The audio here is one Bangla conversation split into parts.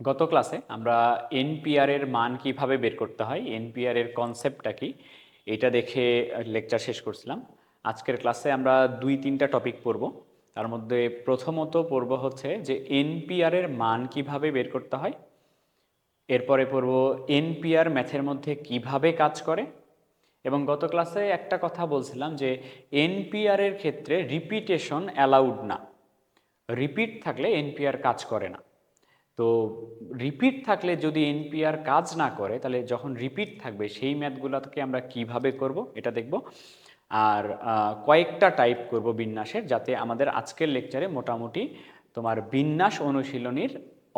গত ক্লাসে আমরা এনপিআর এর মান কিভাবে বের করতে হয়, এনপিআর এর কনসেপ্টটা কি, এটা দেখে লেকচার শেষ করছিলাম। আজকের ক্লাসে আমরা 2-3টা টপিক পড়ব। তার মধ্যে প্রথমত পড়ব হচ্ছে যে এনপিআর এর মান কিভাবে বের করতে হয়। এরপরে পড়ব এনপিআর ম্যাথের মধ্যে কিভাবে কাজ করে। এবং গত ক্লাসে একটা কথা বলছিলাম যে এনপিআর এর ক্ষেত্রে রিপিটেশন অ্যালাউড না, রিপিট থাকলে এনপিআর কাজ করে না। তো রিপিট থাকলে যদি এনপিআর কাজ না করে, তাহলে যখন রিপিট থাকবে সেই ম্যাথগুলোকে আমরা কিভাবে করব এটা দেখব। আর কয়েকটা টাইপ করব বিন্যাসের, যাতে আমাদের আজকের লেকচারে মোটামুটি তোমার বিন্যাস অনুশীলনীর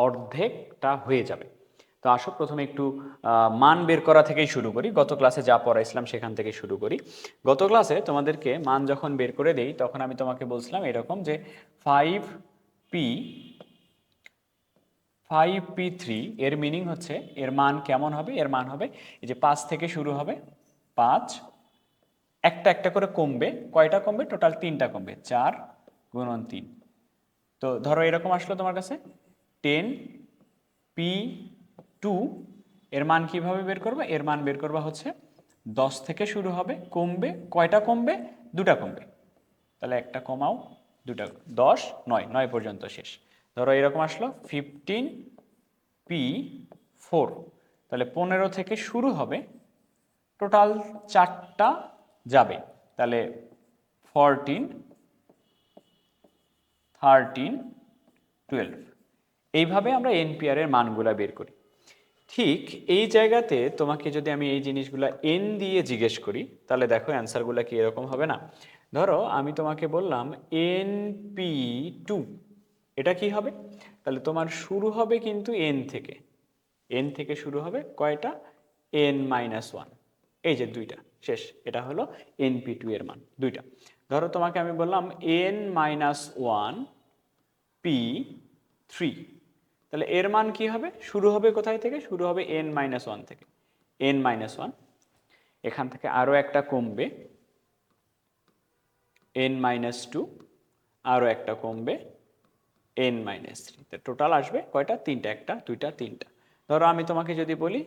অর্ধেকটা হয়ে যাবে। তো আসো প্রথমে একটু মান বের করা থেকেই শুরু করি। গত ক্লাসে যা পড়াইছিলাম সেখান থেকে শুরু করি। গত ক্লাসে তোমাদেরকে মান যখন বের করে দেই, তখন আমি তোমাকে বলছিলাম এরকম যে 5p3 এর মিনিং হচ্ছে, এর মান কেমন হবে, এর মান হবে এই যে 5 থেকে শুরু হবে, 5 একটা একটা করে কমবে। কয়টা কমবে? টোটাল 3টা কমবে, 4 গুণন 3। তো ধরো এরকম আসলো তোমার কাছে 10p2, এর মান কিভাবে বের করবে? এর মান বের করবা হচ্ছে 10 থেকে শুরু হবে, কমবে। কয়টা কমবে? 2টা কমবে। তাহলে একটা কমাও, 2টা, 10 9, 9 পর্যন্ত শেষ। ধরো এরকম আসলো 15p4, তাহলে 15 থেকে শুরু হবে, টোটাল 4টা যাবে, তাহলে 14 13 12। এইভাবে আমরা এনপিআর এর মানগুলা বের করি। ঠিক এই জায়গাতে তোমাকে যদি আমি এই জিনিসগুলা এন দিয়ে জিজ্ঞেস করি, তাহলে দেখো অ্যান্সারগুলো কি এরকম হবে না? ধরো আমি তোমাকে বললাম NP2, এটা কি হবে? তাহলে তোমার শুরু হবে কিন্তু এন থেকে, এন থেকে শুরু হবে, কয়টা? n-1, এই যে 2টা শেষ। এটা হলো NP2 এর মান, 2টা। ধরো তোমাকে আমি বললাম n-1p3, তাহলে এর মান কি হবে? শুরু হবে কোথায় থেকে? শুরু হবে n-1 থেকে, n-1। এখান থেকে আরও একটা কমবে, n-2, আরও একটা কমবে, n-3। তো টোটাল আসবে কয়টা? 3টা, একটা 2টা 3টা। ধরো আমি তোমাকে যদি বলি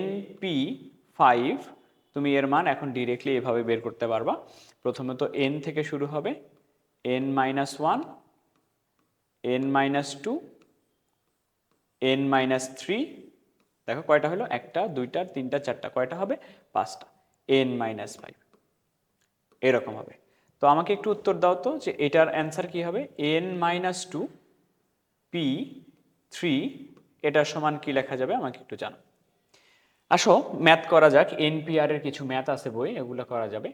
NP5, তুমি এর মান এখন ডিরেক্টলি এভাবে বের করতে পারবা। প্রথমত n থেকে শুরু হবে, n-1, n-2, n-3। দেখো কয়টা হলো? একটা, 2টা, 3টা, 4টা, কয়টা হবে? 5টা, n-5, এরকম হবে। তো আমাকে একটু উত্তর দাও তো যে এটার অ্যান্সার কি হবে? n-2p3, এটার সমান কি লেখা যাবে আমাকে একটু জানো। আসো ম্যাথ করা যাক, এনপিআর এর কিছু ম্যাথ আছে বই, এগুলো করা যাবে।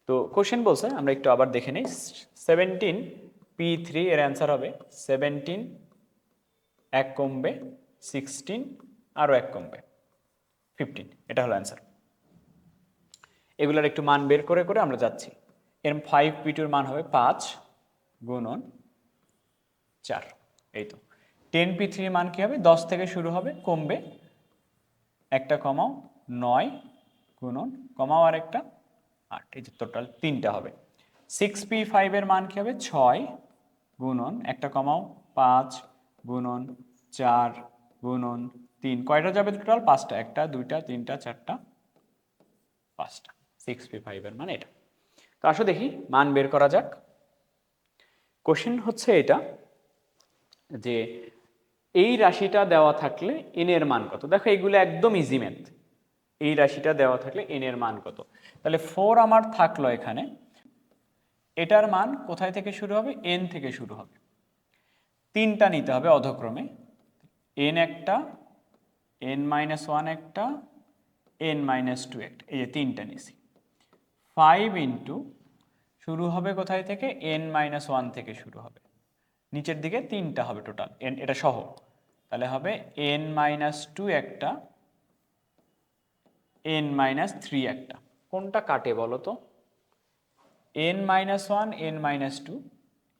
তো কোশ্চেন বলছে, আমরা একটু আবার দেখে নেই। 17p3 এর অ্যান্সার হবে 17, এক কমবে 16, আরও এক কমবে 15, এটা হলো অ্যান্সার। এগুলোর একটু মান বের করে করে আমরা যাচ্ছি। এর 5p2 এর মান হবে 5 গুণন 4, এই তো। 10p3 এর মান কি হবে? 10 থেকে শুরু হবে, কমবে, একটা কমাও, 9 গুণন, কমাও আর একটা 8, এই যে টোটাল 3টা হবে। 6p5 এর মান কি হবে? 6 গুণন, একটা কমাও, 5 গুণন 4 গুণন 3, কয়টা যাবে টোটাল? 5টা, একটা 2টা 3টা 4টা 5টা। 6p5 এর মান এটা। তো আসো দেখি মান বের করা যাক। কোশ্চেন হচ্ছে এটা যে এই রাশিটা দেওয়া থাকলে এন এর মান কত? দেখো এইগুলো একদম ইজি ম্যাথ। এই রাশিটা দেওয়া থাকলে এন এর মান কত? তাহলে 4 আমার থাকলো এখানে, এটার মান কোথায় থেকে শুরু হবে? এন থেকে শুরু হবে। 3টা নিতে হবে অধক্রমে, এন একটা, n-1 একটা, n-2 একটা, এই যে 3টা নিছি। 5 ইন্টু, শুরু হবে কোথায় থেকে? n-1 থেকে শুরু হবে, নিচের দিকে 3টা হবে টোটাল, এন এটা সহ। তাহলে হবে n-2 একটা, n-3 একটা। কোনটা কাটে বলো তো? n-1, n-2,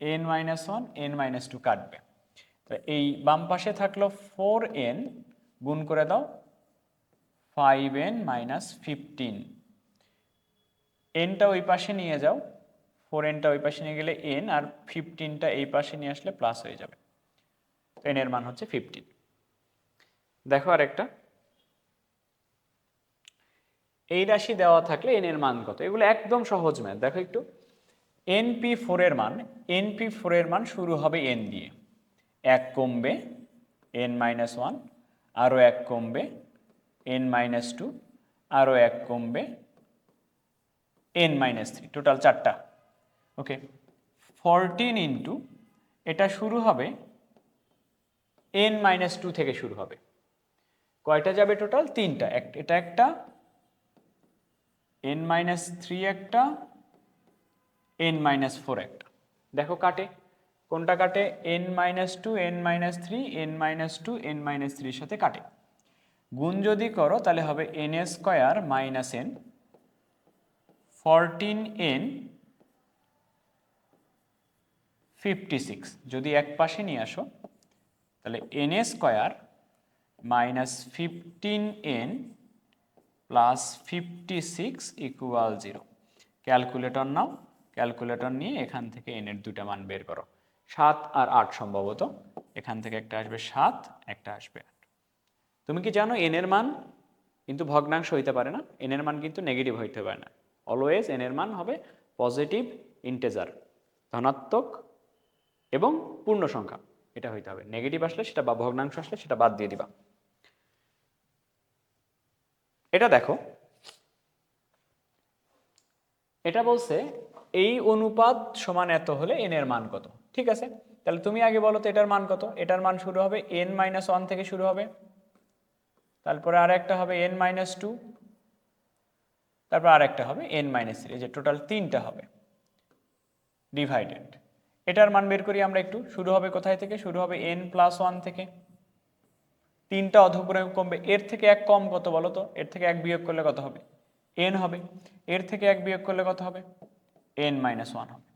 n-1, n-2 কাটবে। তো এই বাম পাশে থাকলো 4n, গুণ করে দাও 5n-15, এনটা ওই পাশে নিয়ে যাও, 4nটা ওই পাশে নিয়ে গেলে n, আর 15টা এই পাশে নিয়ে আসলে প্লাস হয়ে যাবে। তো n এর মান হচ্ছে 15। দেখো আরেকটা, এই রাশি দেওয়া থাকলে এন এর মান কত? এগুলো একদম সহজ ম্যাথ। দেখো একটু, NP4 এর মান, NP4 এর মান শুরু হবে n দিয়ে, 1 কমবে n-1, আরও 1 কমবে n-2, আরও 1 কমবে n-3, টোটাল 4টা। ওকে, 14 ইন্টু, এটা শুরু হবে n-2 থেকে শুরু হবে, কয়টা যাবে টোটাল? 3টা। এটা একটা, n-3 একটা, n-4 একটা। দেখো কাটে, কোনটা কাটে? n-2, n-3, n-2, n-3 এর সাথে কাটে। গুণ যদি করো তাহলে হবে n² মাইনাস n, 14n 56। যদি এক পাশে নিয়ে আসো তাহলে n² minus 15n plus 56 equal 0। Calculator নাও, ক্যালকুলেটর নিয়ে এখান থেকে n এর দুটা মান বের করো, 7 আর 8 সম্ভবত। এখান থেকে একটা আসবে 7, একটা আসবে 8। তুমি কি জানো n এর মান কিন্তু ভগ্নাংশ হইতে পারে না, n এর মান কিন্তু নেগেটিভ হইতে পারে না। অলওয়েজ n এর মান হবে পজিটিভ ইন্টিজার, ধনাত্মক এবং পূর্ণ সংখ্যা, এটা হইতে হবে। নেগেটিভ আসলে সেটা বা ভগ্নাংশ আসলে সেটা বাদ দিয়ে দিবা। এটা দেখো, এটা বলছে এই অনুপাত সমান এত হলে n এর মান কত। ঠিক আছে, তাহলে তুমি আগে বলো তো এটার মান কত? এটার মান শুরু হবে n-1 থেকে শুরু হবে, তারপরে আর একটা হবে n-2, তারপর আর একটা হবে n-3, এই যে টোটাল 3টা হবে ডিভাইডেড। এটার মান বের করি আমরা একটু। শুরু হবে কোথায় থেকে? শুরু হবে n+1 থেকে, 3টা অধঃক্রমে কমবে। এর থেকে 1 কম কত বলো তো? এর থেকে 1 বিয়োগ করলে কত হবে? n হবে। এর থেকে 1 বিয়োগ করলে কত হবে? n-1 হবে।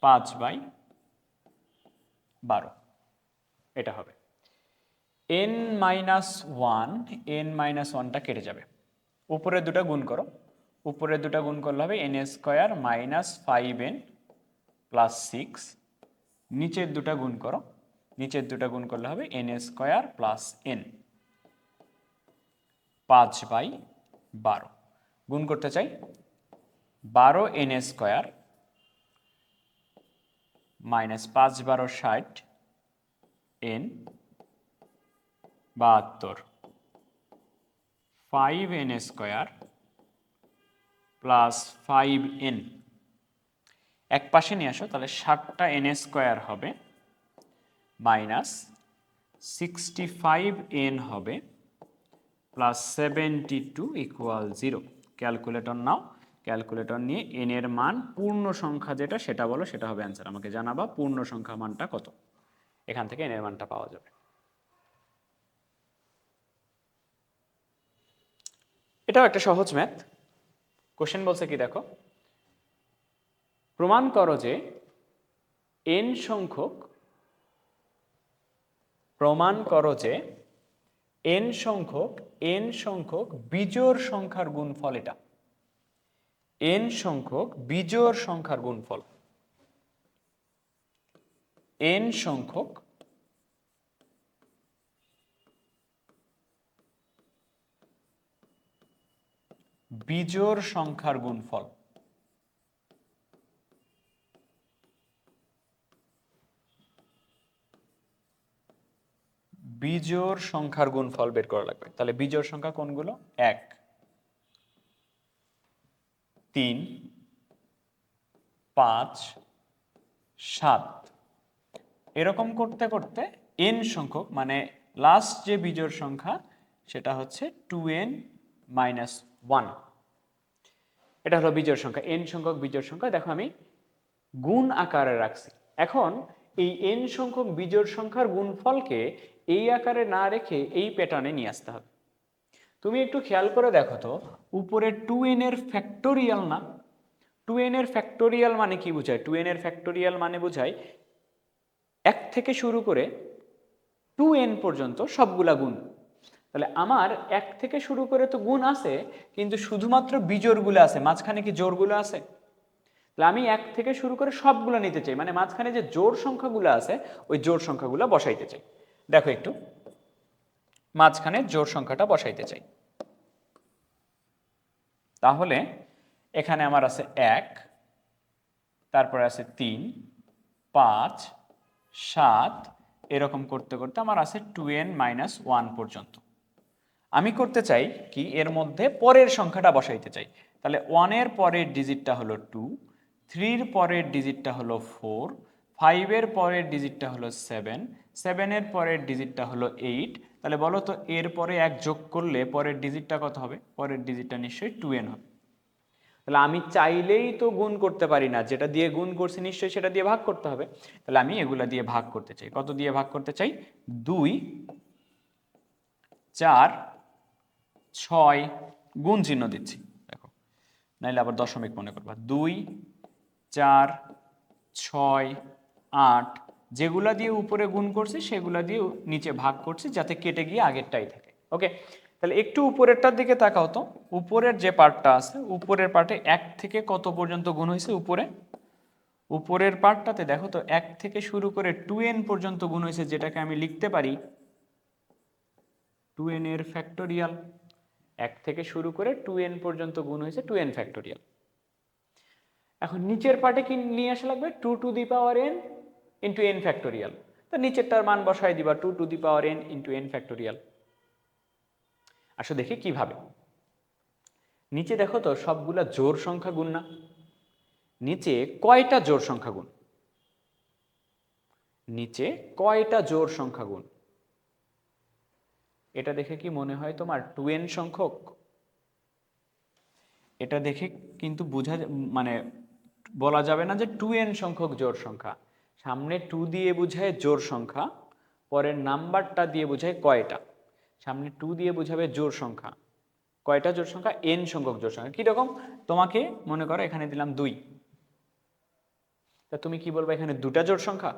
5/12 এটা হবে। n-1টা কেটে যাবে, উপরের দুটা গুণ করো, উপরের দুটা গুণ করলে হবে n² মাইনাস 5n প্লাস 6, নিচের দুটা গুণ করো, নিচের দুটা গুণ করলে হবে n² প্লাস n। 5/12 গুণ করতে চাই, 12n² minus 5×12 60, n 72, 5n² plus 5n। এক পাশে নিয়ে আসো, তাহলে 7টা n² হবে মাইনাস 65n হবে প্লাস 72 ইকুয়াল 0। ক্যালকুলেটর নাও, ক্যালকুলেটর নিয়ে n এর মান পূর্ণ সংখ্যা যেটা সেটা বলো, সেটা হবে অ্যান্সার। আমাকে জানাবা পূর্ণ সংখ্যা মানটা কত, এখান থেকে n এর মানটা পাওয়া যাবে। এটাও একটা সহজ ম্যাথ। কোশ্চেন বলছে কি দেখো, প্রমাণ করো যে n সংখ্যক, প্রমাণ করো যে n সংখ্যক বিজোড় সংখ্যার গুণফল এটা। n সংখ্যক বিজোড় সংখ্যার গুণফল, n সংখ্যক বিজোড় সংখ্যার গুণফল। বিজোড় সংখ্যার গুণফল বের করা লাগবে। তাহলে বিজোড় সংখ্যা কোনগুলো? 1, 3, 5, 7। এরকম করতে করতে n সংখ্যক, মানে লাস্ট যে বিজোড় সংখ্যা সেটা হচ্ছে 2n-1। এটা হলো বিজোড় সংখ্যা, n সংখ্যক বিজোড় সংখ্যা। দেখো আমি গুণ আকারে রাখছি। এখন এই n সংখ্যক বিজোড় সংখ্যার গুণফলকে এই আকারে না রেখে এই প্যাটার্নে নিয়ে আসতে হবে। তুমি একটু খেয়াল করে দেখো তো, উপরে 2n এর ফ্যাক্টোরিয়াল না? 2n এর ফ্যাক্টোরিয়াল মানে কি বোঝায়? 2n এর ফ্যাক্টোরিয়াল মানে বোঝায় 1 থেকে শুরু করে 2n পর্যন্ত সবগুলা গুণ। তাহলে আমার 1 থেকে শুরু করে তো গুণ আছে, কিন্তু শুধুমাত্র বিজোড়গুলো আছে, মাঝখানে কি জোড়গুলো আছে? তাহলে আমি 1 থেকে শুরু করে সবগুলো নিতে চাই, মানে মাঝখানে যে জোড় সংখ্যাগুলো আছে ওই জোড় সংখ্যাগুলো বসাইতে চাই। দেখো একটু, মাঝখানে জোড় সংখ্যাটা বসাইতে চাই। তাহলে এখানে আমার আছে 1, তারপরে আছে 3, 5, 7, এরকম করতে করতে আমার আছে 2n-1 পর্যন্ত। আমি করতে চাই কি এর মধ্যে পরের সংখ্যাটা বসাইতে চাই। তাহলে 1 এর পরের ডিজিটটা হলো 2, 3 এর পরের ডিজিটটা হলো 4, 5 এর পরের ডিজিটটা হলো 7, 7 এর পরের ডিজিটটা হলো 8। তাহলে বলো তো এর পরে 1 যোগ করলে পরের ডিজিটটা কত হবে? পরের ডিজিটটা নিশ্চয়ই 2n হবে। তাহলে আমি চাইলেই তো গুণ করতে পারি না, যেটা দিয়ে গুণ করছি নিশ্চয়ই সেটা দিয়ে ভাগ করতে হবে। তাহলে আমি এগুলা দিয়ে ভাগ করতে চাই। কত দিয়ে ভাগ করতে চাই? 2, 4, 6, গুণ চিহ্ন দিচ্ছি দেখো, নাইলে আবার দশমিক মনে করবা। 2, 4, 6, 8, যেগুলা দিয়ে উপরে গুণ করছি সেগুলা দিয়ে নিচে ভাগ করছি যাতে কেটে গিয়ে আগেরটাই থাকে। ওকে, তাহলে একটু উপরেরটার দিকে তাকাও তো। উপরের যে পার্টটা আছে, উপরের পার্টে 1 থেকে কত পর্যন্ত গুণ হয়েছে? উপরের পার্টটাতে দেখো তো 1 থেকে শুরু করে 2n পর্যন্ত গুণ হয়েছে, যেটাকে আমি লিখতে পারি 2n এর ফ্যাক্টোরিয়াল। 1 থেকে শুরু করে 2n পর্যন্ত গুণ হয়েছে 2n ফ্যাক্টোরিয়াল। এখন নিচের পার্টে কি নিয়ে আসা লাগবে? 2 to the power n into n factorial. তো নিচেরটার মান বসাই দিবা 2 to the power n into n factorial. আসো দেখি কিভাবে। নিচে দেখো তো সবগুলা জোড় সংখ্যা গুণ না? নিচে কয়টা জোড় সংখ্যা গুণ? নিচে কয়টা জোড় সংখ্যা গুণ? এটা দেখে কি মনে হয় তোমার 2n সংখ্যক? এটা দেখে কিন্তু মানে বলা যাবে না যে 2n সংখ্যক জোড় সংখ্যা। সামনে 2 দিয়ে বোঝায় জোড় সংখ্যা, পরের নাম্বারটা দিয়ে বোঝায় কয়টা। সামনে 2 দিয়ে বোঝাবে জোড় সংখ্যা, কয়টা জোড় সংখ্যা? n সংখ্যক জোড় সংখ্যা। কিরকম? তোমাকে মনে করো এখানে দিলাম 2, তা তুমি কি বলবে? এখানে দুটা জোড় সংখ্যা।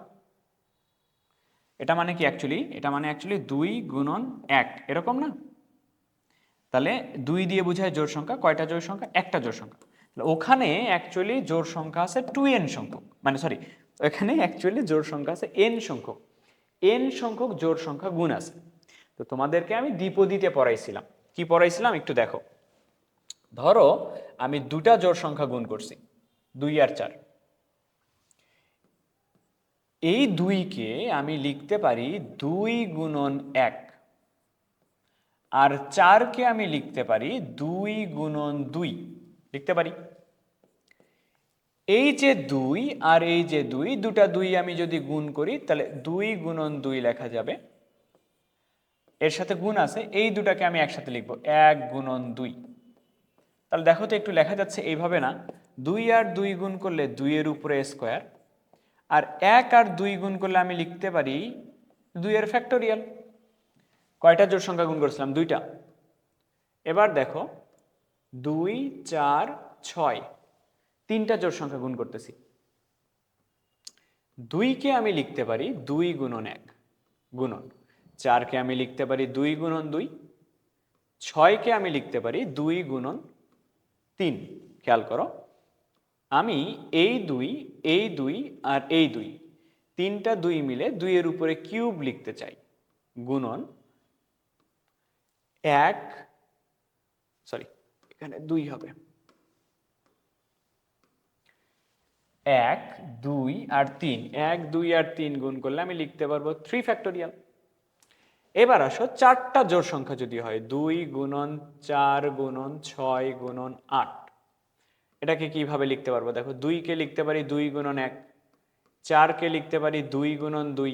এটা মানে কি অ্যাকচুয়ালি? এটা মানে অ্যাকচুয়ালি 2 গুণন 1, এরকম না? তাহলে 2 দিয়ে বোঝায় জোড় সংখ্যা, কয়টা জোড় সংখ্যা? একটা জোড় সংখ্যা। ওখানে অ্যাকচুয়ালি জোড় সংখ্যা আছে 2n সংখ্যক, মানে সরি, এখানে অ্যাকচুয়ালি জোড় সংখ্যা আছে n সংখ্যক। n সংখ্যক জোড় সংখ্যা গুণ আছে। তো তোমাদেরকে আমি দ্বিপদীতে পড়াইছিলাম। কি পড়াইছিলাম একটু দেখো। ধরো আমি দুটা জোড় সংখ্যা গুণ করছি, 2 আর 4। এই 2কে আমি লিখতে পারি 2 গুণন 1, আর 4কে আমি লিখতে পারি 2 গুণন 2, লিখতে পারি। এই যে 2 আর এই যে 2, দুটা 2 আমি যদি গুণ করি তাহলে 2 গুণন 2 লেখা যাবে। এর সাথে গুণ আছে, এই দুটাকে আমি একসাথে লিখব 1 গুণন 2। তাহলে দেখো তো একটু লেখা যাচ্ছে এইভাবে না? 2 আর 2 গুণ করলে 2 এর উপরে স্কোয়ার, আর 1 আর 2 গুণ করলে আমি লিখতে পারি 2 এর ফ্যাক্টোরিয়াল। কয়টা জোড় সংখ্যা গুণ করছিলাম? 2টা। এবার দেখো 2, 4, 6, 3টা জোড় সংখ্যা গুণ করতেছি। 2কে আমি লিখতে পারি 2 গুণন 1 গুণন, 4কে আমি লিখতে পারি 2 গুণন 2, 6কে আমি লিখতে পারি 2 গুণন 3। খেয়াল করো, আমি এই 2, এই 2 আর এই 2, তিনটা 2 মিলে 2 এর উপরে কিউব লিখতে চাই, গুণন 1, সরি এখানে 2 হবে, 1, 2 আর 3, 1, 2 আর 3 গুণ করলে আমি লিখতে পারবো 3 ফ্যাক্টোরিয়াল। এবার আসো 4টা জোড় সংখ্যা যদি হয়, 2 গুণন 4 গুণন 6 গুণন 8, এটাকে কিভাবে লিখতে পারবো? দেখো 2কে লিখতে পারি 2 গুণন 1, 4কে লিখতে পারি 2 গুণন 2,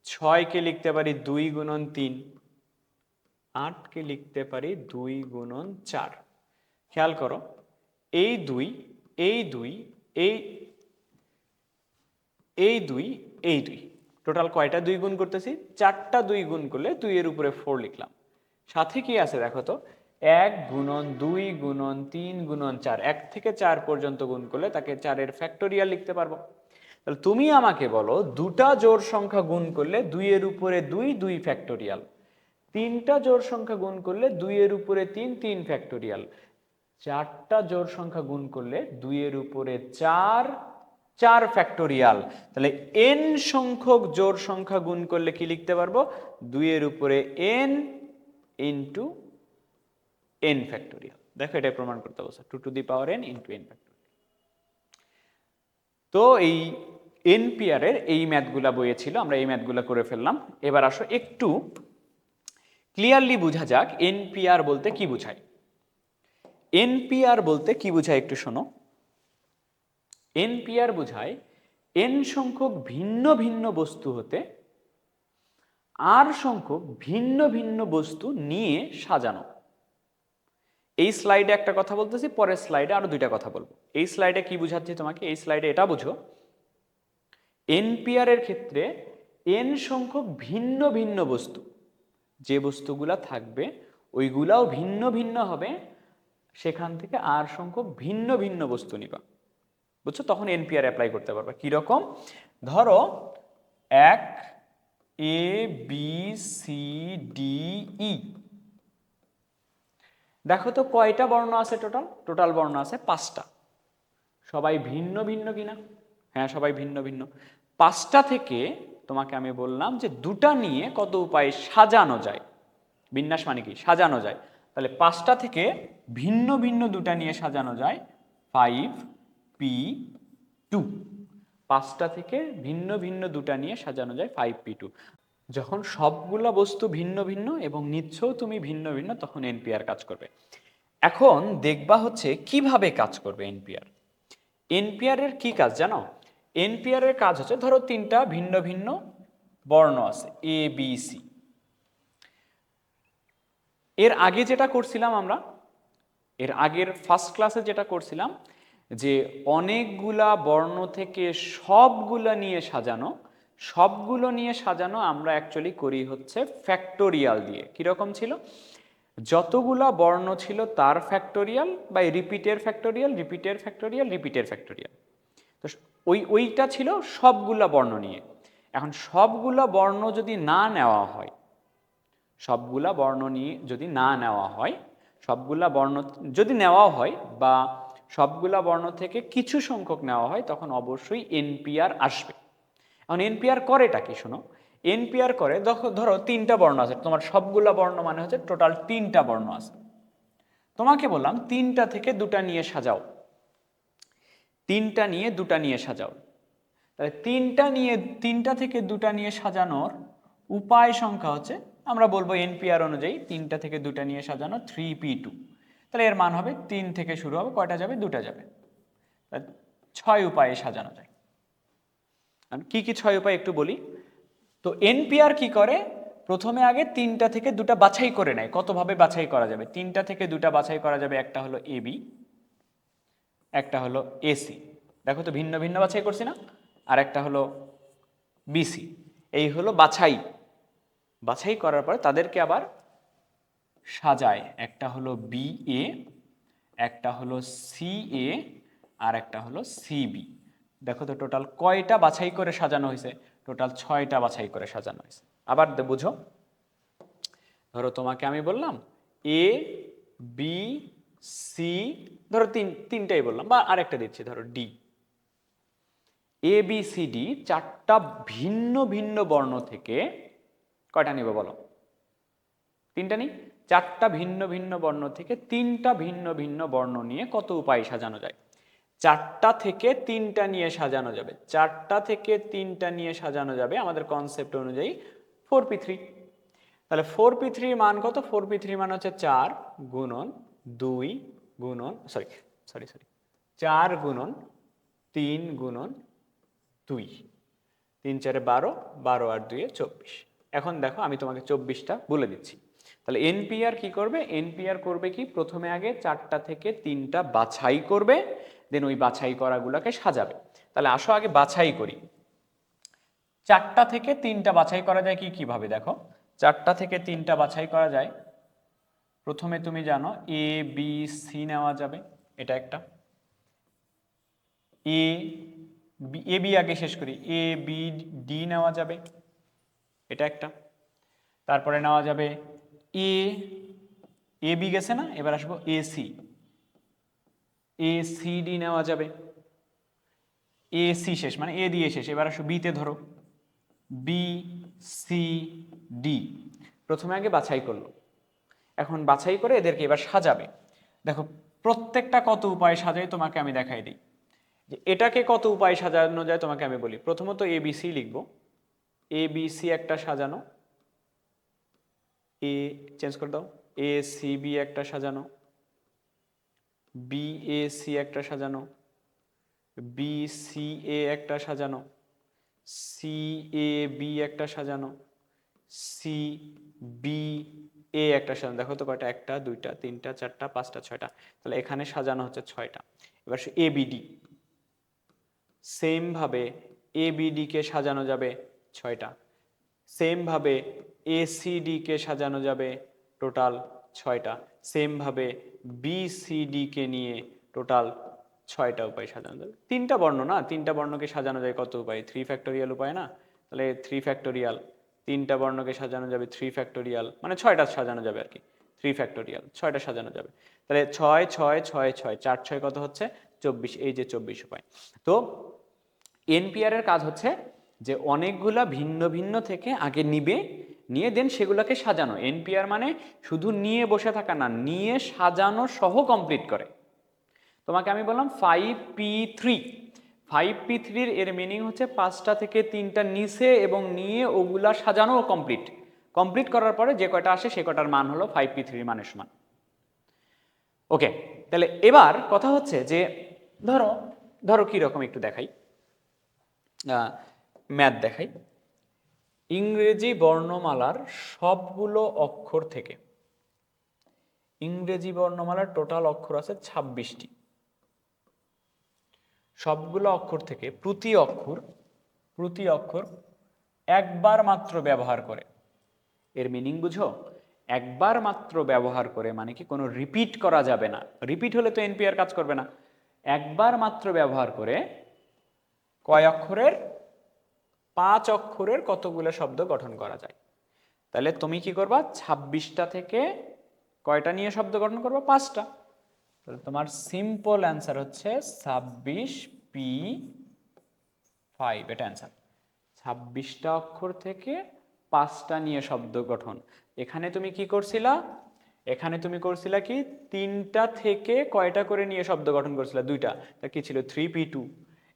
6কে লিখতে পারি 2 গুণন 3, 8কে লিখতে পারি 2 গুণন 4। খেয়াল করো, এই 2, এই 2, এই 2, এই 2, টোটাল কয়টা 2 গুণ করতেছি? 4টা 2 গুণ করলে 2 এর উপরে 4 লিখলাম। সাথে কি আছে দেখো তো? 1 গুণন 2 গুণন 3 গুণন 4, 1 থেকে 4 পর্যন্ত গুণ করলে তাকে 4 এর ফ্যাক্টোরিয়াল লিখতে পারবো। তাহলে তুমি আমাকে বলো, দুটা জোড় সংখ্যা গুণ করলে 2 এর উপরে 2, 2 ফ্যাক্টোরিয়াল। 3টা জোড় সংখ্যা গুণ করলে 2 এর উপরে 3, 3 ফ্যাক্টোরিয়াল। 4টা জোড় সংখ্যা গুণ করলে 2 এর উপরে 4, 4 ফ্যাক্টোরিয়াল। তাহলে n সংখ্যক জোড় সংখ্যা গুণ করলে কি লিখতে পারবো, 2 এর উপরে n ইন্টু n ফ্যাক্টোরিয়াল। দেখো এটা প্রমাণ করতে বলছে 2 to the power n into n factorial. তো এই এনপিআরের এই ম্যাথগুলা বইয়ে ছিল, আমরা এই ম্যাথগুলা করে ফেললাম। এবার আসো একটু ক্লিয়ারলি বোঝা যাক এনপিআর বলতে কি বোঝায়। এনপিআর বলতে কি বোঝায় একটু শোনো। এনপিআর বোঝায় এন সংখ্যক ভিন্ন ভিন্ন বস্তু হতে আর সংখ্যক ভিন্ন ভিন্ন বস্তু নিয়ে সাজানো। এই স্লাইডে একটা কথা বলতেছি, পরের স্লাইডে আরো দুইটা কথা বলবো। এই স্লাইডে কি বুঝাচ্ছি তোমাকে, এই স্লাইডে এটা বুঝো এনপিআর এর ক্ষেত্রে এন সংখ্যক ভিন্ন ভিন্ন বস্তু, যে বস্তুগুলা থাকবে ওইগুলাও ভিন্ন ভিন্ন হবে, সেখান থেকে আর সংখ্যক ভিন্ন ভিন্ন বস্তু নিবা, বুঝছো? তখন এনপিআর অ্যাপ্লাই করতে পারবে। কিরকম, ধরো 1 A B C D E, দেখো তো কয়টা বর্ণ আছে টোটাল? টোটাল বর্ণ আছে 5টা। সবাই ভিন্ন ভিন্ন কিনা? হ্যাঁ, সবাই ভিন্ন ভিন্ন। 5টা থেকে তোমাকে আমি বললাম যে 2টা নিয়ে কত উপায়ে সাজানো যায়। বিন্যাস মানে কি? সাজানো যায়। তাহলে 5টা থেকে ভিন্ন ভিন্ন 2টা নিয়ে সাজানো যায় 5p2। 5টা থেকে ভিন্ন ভিন্ন 2টা নিয়ে সাজানো যায় 5p2। যখন সবগুলা বস্তু ভিন্ন ভিন্ন এবং নিচ্ছেও তুমি ভিন্ন ভিন্ন, তখন এনপিআর কাজ করবে। এখন দেখবা হচ্ছে কিভাবে কাজ করবে এনপিআর। এনপিআর এর কি কাজ জানো? এনপিআর এর কাজ হচ্ছে, ধরো 3টা ভিন্ন ভিন্ন বর্ণ আছে এ বি সি। এর আগে যেটা করছিলাম আমরা, এর আগের ফার্স্ট ক্লাসে যেটা করছিলাম, যে অনেকগুলা বর্ণ থেকে সবগুলা নিয়ে সাজানো, সবগুলো নিয়ে সাজানো আমরা অ্যাকচুয়ালি করি হচ্ছে ফ্যাক্টোরিয়াল দিয়ে। কিরকম ছিল, যতগুলা বর্ণ ছিল তার ফ্যাক্টোরিয়াল বাই রিপিটের ফ্যাক্টোরিয়াল, রিপিটের ফ্যাক্টোরিয়াল, রিপিটের ফ্যাক্টোরিয়াল। তো ওইটা ছিল সবগুলা বর্ণ নিয়ে। এখন সবগুলা বর্ণ যদি না নেওয়া হয়, সবগুলা বর্ণ নিয়ে যদি না নেওয়া হয়, সবগুলা বর্ণ যদি নেওয়া হয় বা সবগুলা বর্ণ থেকে কিছু সংখ্যক নেওয়া হয়, তখন অবশ্যই এনপিআর আসবে। এখন এনপিআর করেটা কি শোনো। এনপিআর করে, ধরো 3টা বর্ণ আছে, তোমার সবগুলা বর্ণ মানে হচ্ছে টোটাল 3টা বর্ণ আছে। তোমাকে বললাম 3টা থেকে 2টা নিয়ে সাজাও, 3টা নিয়ে 2টা নিয়ে সাজাও। তাহলে 3টা থেকে 2টা নিয়ে সাজানোর উপায় সংখ্যা হচ্ছে, আমরা বলবো এনপিআর অনুযায়ী 3টা থেকে 2টা নিয়ে সাজানো 3p2। তাহলে এর মান হবে 3 থেকে শুরু হবে, কয়টা যাবে? 2টা যাবে। 6 উপায়ে সাজানো যায়। কি কি 6 উপায় একটু বলি। তো এনপিআর কি করে, প্রথমে আগে 3টা থেকে 2টা বাছাই করে নেয়। কতভাবে বাছাই করা যাবে? 3টা থেকে 2টা বাছাই করা যাবে, একটা হলো এবি, একটা হলো এসি। দেখো তো ভিন্ন ভিন্ন বাছাই করছি না? আর একটা হলো বিসি। এই হলো বাছাই। বাছাই করার পরে তাদেরকে আবার সাজায়, একটা হলো বিএ, একটা হলো সিএ, আর একটা হলো সিবি। দেখো তো টোটাল কয়টা বাছাই করে সাজানো হয়েছে? টোটাল 6টা বাছাই করে সাজানো হয়েছে। আবার বুঝো, ধরো তোমাকে আমি বললাম এ বি সি, ধরো তিনটাই বললাম, বা আরেকটা দিচ্ছি, ধরো ডি। এ বি সি ডি 4টা ভিন্ন ভিন্ন বর্ণ থেকে কয়টা নিব বলো? 3টা নিই। 4টা ভিন্ন ভিন্ন বর্ণ থেকে 3টা ভিন্ন ভিন্ন বর্ণ নিয়ে কত উপায় সাজানো যায়? 4টা থেকে 3টা নিয়ে সাজানো যাবে। 4টা থেকে 3টা নিয়ে সাজানো যাবে আমাদের কনসেপ্ট অনুযায়ী 4p3। তাহলে 4p3 মান কত? 4p3 মান হচ্ছে 4 গুণন 2 গুণন 4 গুণন 3 গুণন 2। 3 4 12, 12 আর 2 24। এখন দেখো আমি তোমাকে 24টা বলে দিচ্ছি। তাহলে এনপিআর কি করবে? এনপিআর করবে কি, প্রথমে আগে 4টা থেকে 3টা বাছাই করবে, দেন ওই বাছাই করাগুলোকে সাজাবে। তাহলে আসো আগে বাছাই করি। 4টা থেকে 3টা বাছাই করা যায় কি কিভাবে? দেখো 4টা থেকে 3টা বাছাই করা যায়, প্রথমে তুমি জানো এ বি সি নেওয়া যাবে, এটা একটা। এ বি আগে শেষ করি, এ বি ডি নেওয়া যাবে, এটা একটা। তারপরে নেওয়া যাবে এ বি গেছে না, এবার আসবো এ সি ডি নেওয়া যাবে। এ সি শেষ, মানে এ দিয়ে শেষ। এবার আসো বিতে ধরো, বি সি ডি। প্রথমে আগে বাছাই করলো, এখন বাছাই করে এদেরকে এবার সাজাবে। দেখো প্রত্যেকটা কত উপায়ে সাজাই তোমাকে আমি দেখাই দিই। যে এটাকে কত উপায়ে সাজানো যায় তোমাকে আমি বলি। প্রথমত এ বি সি লিখবো, এ বি সি একটা সাজানো, এ চেঞ্জ করে দাও, এ সি বি একটা সাজানো, বি এ সি একটা সাজানো, বি সি এ একটা সাজানো, সি এ বি একটা সাজানো, সি বি এ একটা সাজানো। দেখো তো কয়টা, একটা দুইটা তিনটা চারটা পাঁচটা ছয়টা, তাহলে এখানে সাজানো হচ্ছে ছয়টা। এবার এ বিডি, সেম ভাবে এ বিডি কে সাজানো যাবে ছয়টা, সেম ভাবে এ সি ডি কে সাজানো যাবে টোটাল ছয়টা, সেম ভাবে বি সি ডি কে নিয়ে টোটাল ছয়টা উপায় সাজানো যাবে। তিনটা বর্ণ না, তিনটা বর্ণকে সাজানো যায় কত উপায়, 3 ফ্যাক্টোরিয়াল উপায় না, তাহলে 3 ফ্যাক্টোরিয়াল, তিনটা বর্ণকে সাজানো যাবে 3 ফ্যাক্টোরিয়াল, মানে ছয়টা সাজানো যাবে আর কি, 3 ফ্যাক্টোরিয়াল, ছয়টা সাজানো যাবে। তাহলে ছয় ছয় ছয় ছয়, 4 ছয় কত হচ্ছে 24, এই যে 24 উপায়। তো এনপিআর এর কাজ হচ্ছে যে অনেকগুলা ভিন্ন ভিন্ন থেকে আগে নিবে, নিয়ে দেন সেগুলোকে সাজানো। এনপিআর মানে শুধু নিয়ে বসে থাকা না, নিয়ে সাজানো সহ কমপ্লিট করে। তোমাকে আমি বললাম 5p3, 5p3 এর মিনিং হচ্ছে 5টা থেকে 3টা নিচে এবং নিয়ে ওগুলা সাজানো কমপ্লিট। কমপ্লিট করার পরে যে কয়টা আসে সে কয়টার মান হলো 5p3 মানের সমান। ওকে, তাহলে এবার কথা হচ্ছে যে ধরো ধরো কীরকম একটু দেখাই, ম্যাথ দেখাই। ইংরেজি বর্ণমালার সবগুলো অক্ষর থেকে, ইংরেজি বর্ণমালার টোটাল অক্ষর আছে 26টি, সবগুলো অক্ষর থেকে প্রতি অক্ষর একবার মাত্র ব্যবহার করে। এর মিনিং বুঝো, একবার মাত্র ব্যবহার করে মানে কি কোনো রিপিট করা যাবে না, রিপিট হলে তো এনপিআর কাজ করবে না। একবার মাত্র ব্যবহার করে কয় অক্ষরের, 5 অক্ষরের কতগুলো শব্দ গঠন করা যায়। তাহলে তুমি কি করবা, 26টা থেকে কয়টা নিয়ে শব্দ গঠন করবা, 5টা। তাহলে তোমার সিম্পল অ্যান্সার হচ্ছে 26p5, এটা অ্যান্সার। 26টা অক্ষর থেকে 5টা নিয়ে শব্দ গঠন। এখানে তুমি কি করছিলা, এখানে তুমি করছিলা কি 3টা থেকে কয়টা করে নিয়ে শব্দ গঠন করছিলা, 2টা, তা কি ছিল 3p2।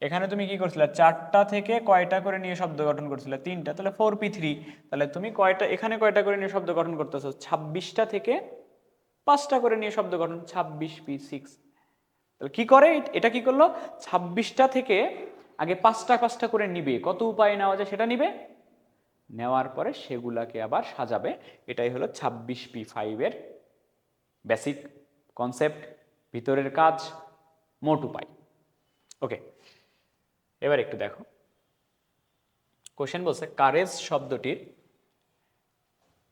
এখানে তুমি কি করছিলা 4টা থেকে কয়টা করে নিয়ে শব্দ গঠন করছিলা, 3টা, তাহলে 4p3। তাহলে তুমি কয়টা, এখানে কয়টা করে নিয়ে শব্দ গঠন করতেছো, 26টা থেকে 5টা করে নিয়ে শব্দ গঠন, 26p6। তাহলে কি করে এটা, কি করলো 26টা থেকে আগে 5টা 5টা করে নিবে, কত উপায়ে নেওয়া যায় সেটা নিবে, নেওয়ার পরে সেগুলাকে আবার সাজাবে। এটাই হলো 26p5 এর বেসিক কনসেপ্ট, ভিতরের কাজ, মোট উপায়। ওকে, এবার একটু দেখো, কোশ্চেন বলছে কারেজ শব্দটির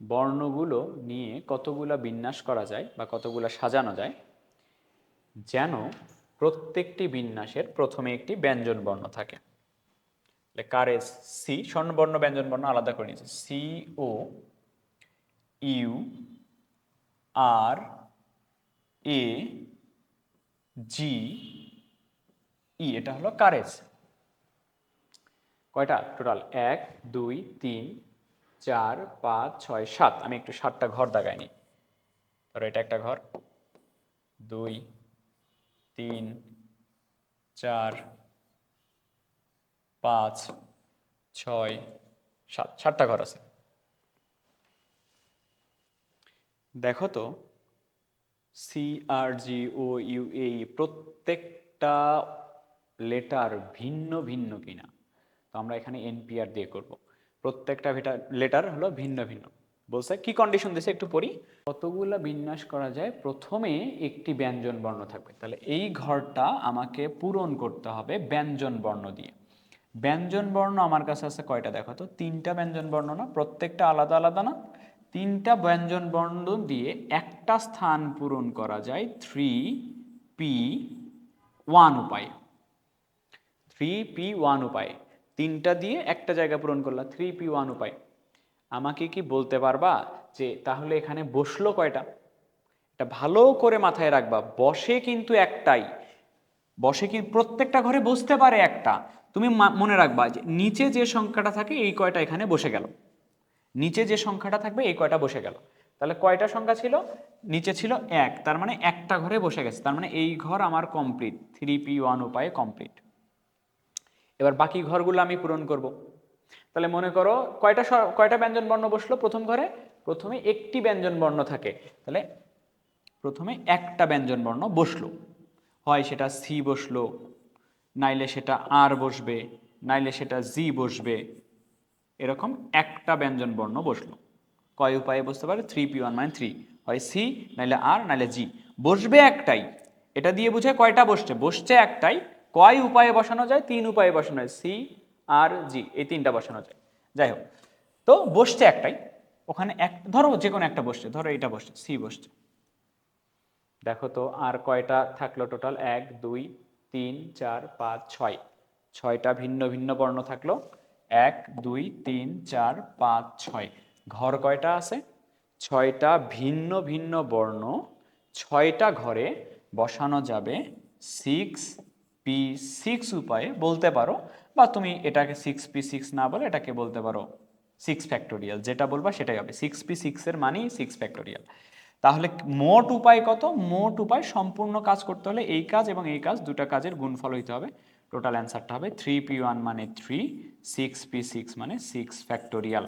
বর্ণগুলো নিয়ে কতগুলা বিন্যাস করা যায় বা কতগুলা সাজানো যায় যেন প্রত্যেকটি বিন্যাসের প্রথমে একটি ব্যঞ্জন বর্ণ থাকে। কারেজ সি, স্বর্ণবর্ণ ব্যঞ্জন বর্ণ আলাদা করে নিয়েছে, সি ও ইউ আর এ জি ই, এটা হলো কারেজ। কয়টা টোটাল, 1 2 3 4 5 6 7। আমি একটু 7টা ঘর দাগাইনি, ধরো এটা একটা ঘর, 2 3 4 5 6 7, 7টা ঘর আছে। দেখো তো C R G O U A, প্রত্যেকটা লেটার ভিন্ন ভিন্ন কিনা। তো আমরা এখানে এনপিআর দিয়ে করব, প্রত্যেকটা লেটার হলো ভিন্ন ভিন্ন। বলছে কি কন্ডিশন দিয়েছে একটু পড়ি, কতগুলো বিন্যাস করা যায়, প্রথমে একটি ব্যঞ্জন বর্ণ থাকবে। তাহলে এই ঘরটা আমাকে পূরণ করতে হবে ব্যঞ্জন বর্ণ দিয়ে। ব্যঞ্জন বর্ণ আমার কাছে আছে কয়টা, দেখো তো 3টা ব্যঞ্জন বর্ণ না, প্রত্যেকটা আলাদা আলাদা না, 3টা ব্যঞ্জন বর্ণ দিয়ে একটা স্থান পূরণ করা যায় 3p1 উপায়ে। 3p1 উপায়ে 3টা দিয়ে একটা জায়গা পূরণ করলা, 3p1 উপায়। আমাকে কি বলতে পারবা যে তাহলে এখানে বসলো কয়টা? এটা ভালো করে মাথায় রাখবা, বসে কিন্তু একটাই, বসে কি প্রত্যেকটা ঘরে বসতে পারে একটা। তুমি মনে রাখবা যে নিচে যে সংখ্যাটা থাকে এই কয়টা এখানে বসে গেল, নিচে যে সংখ্যাটা থাকবে এই কয়টা বসে গেল। তাহলে কয়টা সংখ্যা ছিল, নিচে ছিল এক, তার মানে একটা ঘরে বসে গেছে, তার মানে এই ঘর আমার কমপ্লিট, 3p1 উপায়ে কমপ্লিট। এবার বাকি ঘরগুলো আমি পূরণ করব। তাহলে মনে করো কয়টা ব্যঞ্জন বর্ণ বসলো প্রথম ঘরে, প্রথমে একটি ব্যঞ্জন বর্ণ থাকে, তাহলে প্রথমে একটা ব্যঞ্জন বর্ণ বসলো, হয় সেটা সি বসলো, নাইলে সেটা আর বসবে, নাইলে সেটা জি বসবে, এরকম একটা ব্যঞ্জন বর্ণ বসলো। কয় উপায়ে বসতে পারে, 3p1 মানে 3, হয় সি নাইলে আর নাইলে জি, বসবে একটাই। এটা দিয়ে বুঝে কয়টা বসছে, বসছে একটাই। কয় উপায়ে বসানো যায়, 3 উপায়ে বসানো যায়, সি আর জি এই 3টা বসানো যায়। যাই হোক, তো বসছে একটাই, ওখানে এক ধরো যে কোনো একটা বসছে, ধরো এটা বসছে, সি বসছে। দেখো তো আর কয়টা থাকলো টোটাল, 1 2 3 4 5 6, 6টা ভিন্ন ভিন্ন বর্ণ থাকলো, 1 2 3 4 5 6। ঘর কয়টা আছে, 6টা ভিন্ন ভিন্ন বর্ণ, 6টা ঘরে বসানো যাবে 6p6 উপায়ে বলতে পারো, বা তুমি এটাকে 6p6 না বলে এটাকে বলতে পারো 6 ফ্যাক্টোরিয়াল, যেটা বলবা সেটাই হবে। 6p6 এর মানেই 6 ফ্যাক্টোরিয়াল। তাহলে মোট উপায় কত, মোট উপায় সম্পূর্ণ কাজ করতে হলে এই কাজ এবং এই কাজ দুটা কাজের গুণফল হইতে হবে। টোটাল অ্যান্সারটা হবে 3p1 মানে 3, 6p6 মানে 6 ফ্যাক্টোরিয়াল।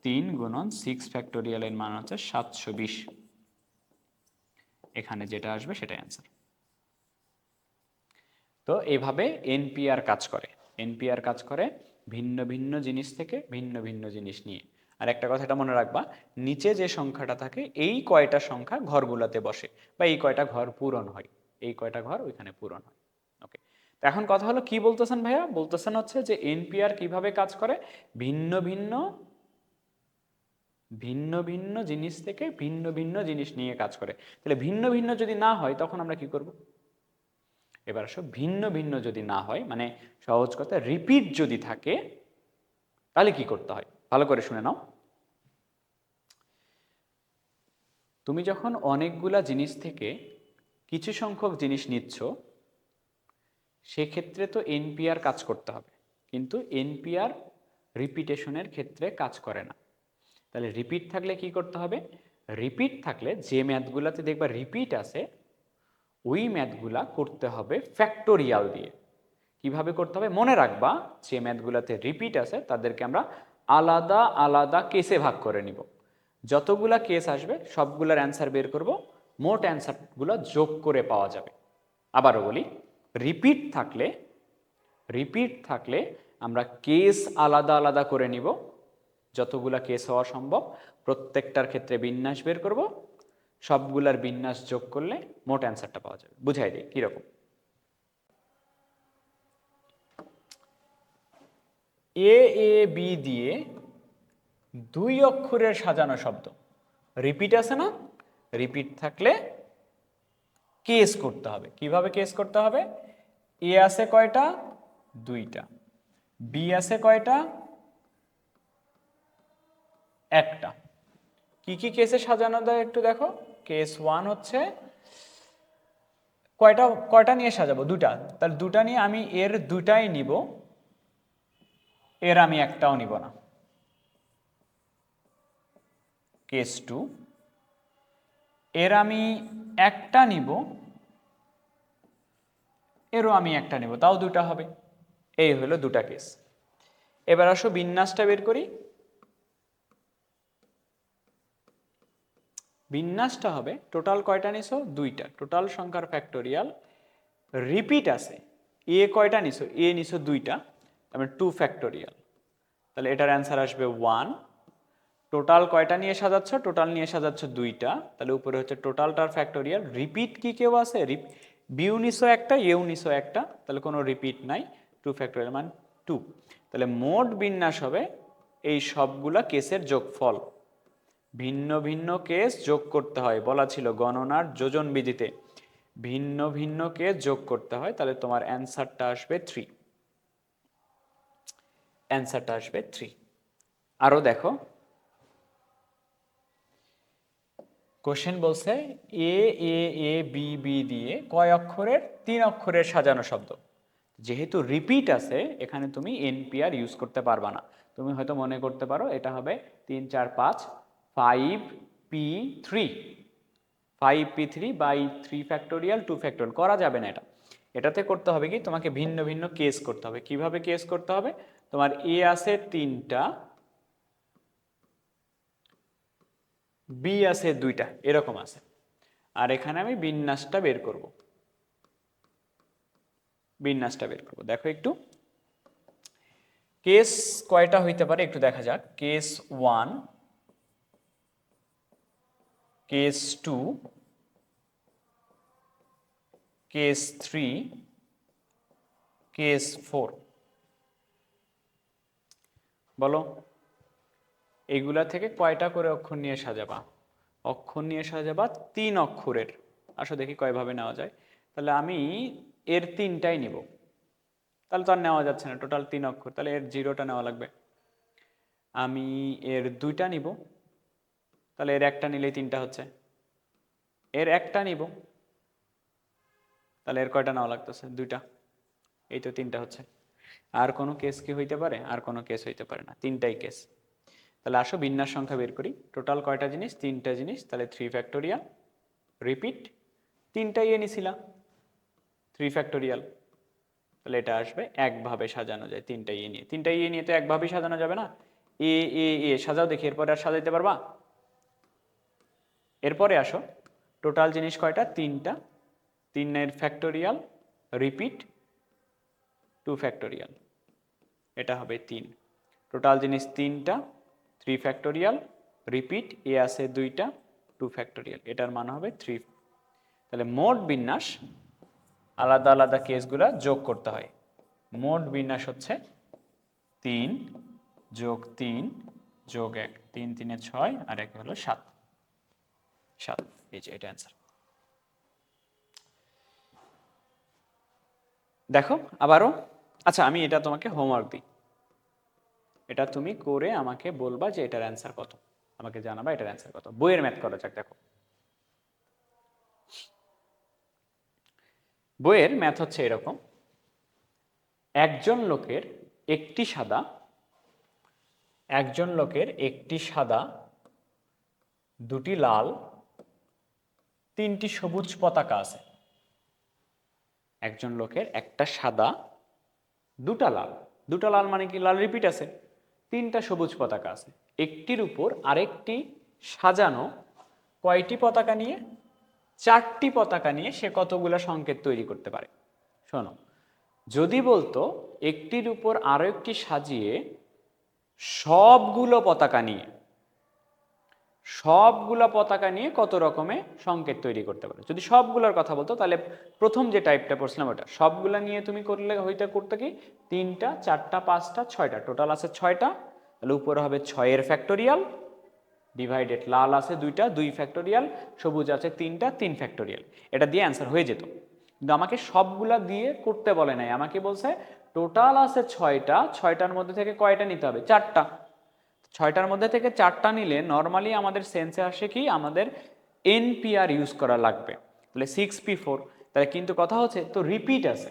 3 গুণন 6 ফ্যাক্টোরিয়ালের মান হচ্ছে 720। এখানে যেটা আসবে সেটাই অ্যান্সার। তো এভাবে এনপিআর কাজ করে। এনপিআর কাজ করে ভিন্ন ভিন্ন জিনিস থেকে ভিন্ন ভিন্ন জিনিস নিয়ে। আর একটা কথাটা মনে রাখবা, নিচে যে সংখ্যাটা থাকে এই কয়টা সংখ্যা ঘরগুলোতে বসে, বা এই কয়টা ঘর পূরণ হয়, এই কয়টা ঘর ওইখানে পূরণ হয়। ওকে, তো এখন কথা হলো কি বলতেছেন ভাইয়া, বলতেছেন হচ্ছে যে এনপিআর কিভাবে কাজ করে, ভিন্ন ভিন্ন ভিন্ন ভিন্ন জিনিস থেকে ভিন্ন ভিন্ন জিনিস নিয়ে কাজ করে। তাহলে ভিন্ন ভিন্ন যদি না হয় তখন আমরা কি করব, এবার আসো ভিন্ন ভিন্ন যদি না হয়, মানে সহজ কথা রিপিট যদি থাকে, তাহলে কি করতে হয় ভালো করে শুনে নাও। তুমি যখন অনেকগুলা জিনিস থেকে কিছু সংখ্যক জিনিস নিচ্ছ, সেক্ষেত্রে তো এনপিআর কাজ করতে হবে, কিন্তু এনপিআর রিপিটেশনের ক্ষেত্রে কাজ করে না। তাহলে রিপিট থাকলে কি করতে হবে, রিপিট থাকলে যে ম্যাথগুলাতে দেখবা রিপিট আছে ওই ম্যাথগুলা করতে হবে ফ্যাক্টোরিয়াল দিয়ে। কিভাবে করতে হবে মনে রাখবা, যে ম্যাথগুলোতে রিপিট আছে তাদেরকে আমরা আলাদা আলাদা কেসে ভাগ করে নিব। যতগুলা কেস আসবে সবগুলার অ্যান্সার বের করব, মোট অ্যান্সারগুলো যোগ করে পাওয়া যাবে। আবারও বলি, রিপিট থাকলে আমরা কেস আলাদা আলাদা করে নিব, যতগুলা কেস হওয়া সম্ভব প্রত্যেকটার ক্ষেত্রে বিন্যাস বের করব, সবগুলার বিন্যাস যোগ করলে মোট অ্যান্সারটা পাওয়া যাবে। বুঝাই দিই কীরকম। এ এ বি দিয়ে 2 অক্ষরের সাজানো শব্দ, রিপিট আছে না, রিপিট থাকলে কেস করতে হবে। কিভাবে কেস করতে হবে, এ আছে কয়টা, 2টা, বি আছে কয়টা, 1টা। কি কি কেসে সাজানো দেয় একটু দেখো। কেস 1 হচ্ছে কয়টা কয়টা নিয়ে সাজাবো, 2টা, তাহলে 2টা নিয়ে আমি এর 2টাই নিব, এর আমি একটাও নিব না। কেস 2, এর আমি একটা নিব, এরও আমি একটা নিব, তাও 2টা হবে। এই হলো 2টা কেস। এবার আসো বিন্যাসটা বের করি। বিন্যাসটা হবে টোটাল কয়টা নিছো, 2টা, টোটাল সংখ্যার ফ্যাক্টোরিয়াল, রিপিট আছে এ কয়টা নিছো, এ নিছো 2টা, তারপরে 2 ফ্যাক্টোরিয়াল, তাহলে এটার অ্যান্সার আসবে 1। টোটাল কয়টা নিয়ে সাজাচ্ছ, টোটাল নিয়ে সাজাচ্ছ 2টা, তাহলে উপরে হচ্ছে টোটালটার ফ্যাক্টোরিয়াল। রিপিট কি কেউ আছে, বিউ নিছো একটা, এও নিছো একটা, তাহলে কোনো রিপিট নাই, 2 ফ্যাক্টোরিয়াল মানে 2। তাহলে মোট বিন্যাস হবে এই সবগুলা কেসের যোগফল। ভিন্ন ভিন্ন কেস যোগ করতে হয়, বলা ছিল গণনার যোজন বিধিতে ভিন্ন ভিন্ন কেস যোগ করতে হয়, তাহলে তোমার অ্যান্সারটা আসবে 3, অ্যান্সারটা আসবে 3। আরো দেখো, কোশ্চেন বলছে এ এ এ বি বি দিয়ে কয় অক্ষরের 3 অক্ষরের সাজানো শব্দ। যেহেতু রিপিট আছে এখানে তুমি এনপিআর ইউজ করতে পারবা না। তুমি হয়তো মনে করতে পারো এটা হবে 3 4 5 5p3 5p3 by 3 factorial 2 factorial করা যাবে না। এটাতে করতে হবে কি তোমাকে ভিন্ন ভিন্ন কেস করতে হবে। কিভাবে কেস করতে হবে? তোমার এ আছে 3টা, বি আছে 2টা, এরকম আছে। আর এখানে আমি বিন্যাসটা বের করব। দেখো একটু কেস কয়টা হইতে পারে একটু দেখা যাক। Case 1, case 2, case 3, case 4। বলো এইগুলা থেকে কয়টা করে অক্ষর নিয়ে সাজাবা? অক্ষর নিয়ে সাজাবা 3 অক্ষরের। আসো দেখি কয়ভাবে নেওয়া যায়। তাহলে আমি এর 3টাই নিব, তাহলে তো আর নেওয়া যাচ্ছে না, টোটাল 3 অক্ষর, তাহলে এর 0টা নেওয়া লাগবে। আমি এর 2টা নিব, তাহলে এর একটা নিলেই 3টা হচ্ছে। এর একটা নিব, তাহলে এর কয়টা নেওয়া লাগতেছে? 2টা, এই তো 3টা হচ্ছে। আর কোনো কেস কি হইতে পারে? আর কোনো কেস হইতে পারে না, 3টাই কেস। তাহলে আসো বিন্যাস সংখ্যা বের করি। টোটাল কয়টা জিনিস? 3টা জিনিস, তাহলে 3 ফ্যাক্টোরিয়াল, রিপিট, 3টাই এ নিছিলাম 3 ফ্যাক্টোরিয়াল, তাহলে এটা আসবে একভাবে সাজানো যায় 3টা ইয়ে নিয়ে। 3টা ইয়ে নিয়ে তো একভাবেই সাজানো যাবে না। এ এ এ সাজাও দেখি, এরপরে আর সাজাইতে পারবা? এরপরে আসো, টোটাল জিনিস কয়টা? 3টা, 3 ফ্যাক্টোরিয়াল, রিপিট, 2 ফ্যাক্টোরিয়াল, এটা হবে 3। টোটাল জিনিস 3টা, 3 ফ্যাক্টোরিয়াল, রিপিট, এ আছে 2টা, 2 ফ্যাক্টোরিয়াল, এটার মান হবে 3। তাহলে মোট বিন্যাস আলাদা আলাদা কেসগুলো যোগ করতে হয়। মোট বিন্যাস হচ্ছে 3 যোগ 3 যোগ 1, 3 3 6 আর 1 হলো 7। এই যে এটা অ্যান্সার। দেখো আবারও, আচ্ছা আমি এটা তোমাকে হোমওয়ার্ক দিই, এটা তুমি করে আমাকে বলবা যে এটার অ্যান্সার কত, আমাকে জানাবা এটার অ্যান্সার কত। বইয়ের ম্যাথ করা যাক। দেখো বইয়ের ম্যাথ হচ্ছে এরকম। একজন লোকের একটি সাদা, দুটি লাল, 3টি সবুজ পতাকা আছে। একজন লোকের একটা সাদা, দুটা লাল মানে কি? লাল রিপিট আছে, 3টা সবুজ পতাকা আছে। একটির উপর আরেকটি সাজানো কয়টি পতাকা নিয়ে? 4টি পতাকা নিয়ে সে কতগুলো সংকেত তৈরি করতে পারে? শোনো, যদি বলতো একটির উপর আরো একটি সাজিয়ে সবগুলো পতাকা নিয়ে কত রকমের সংকেত তৈরি করতে পারে, যদি সবগুলোর কথা বলতো, তাহলে প্রথম যে টাইপটা পড়ছিলাম ওটা সবগুলা নিয়ে তুমি করলে করতে কি 3টা 4টা 5টা 6টা, টোটাল আছে 6টা। তাহলে উপরে হবে 6 ফ্যাক্টোরিয়াল ডিভাইডেড, লাল আছে 2টা 2 ফ্যাক্টোরিয়াল, সবুজ আছে 3টা 3 ফ্যাক্টোরিয়াল। এটা দিয়ে অ্যান্সার হয়ে যেত, কিন্তু আমাকে সবগুলা দিয়ে করতে বলে নাই, আমাকে বলছে টোটাল আছে 6টা, 6টার মধ্যে থেকে কয়টা নিতে হবে? 4টা। 6টার মধ্যে থেকে 4টা নিলে নর্মালি আমাদের সেন্সে আসে কি আমাদের এনপিআর ইউজ করা লাগবে, তাহলে 6p4। তাহলে কিন্তু কথা হচ্ছে তো রিপিট আছে,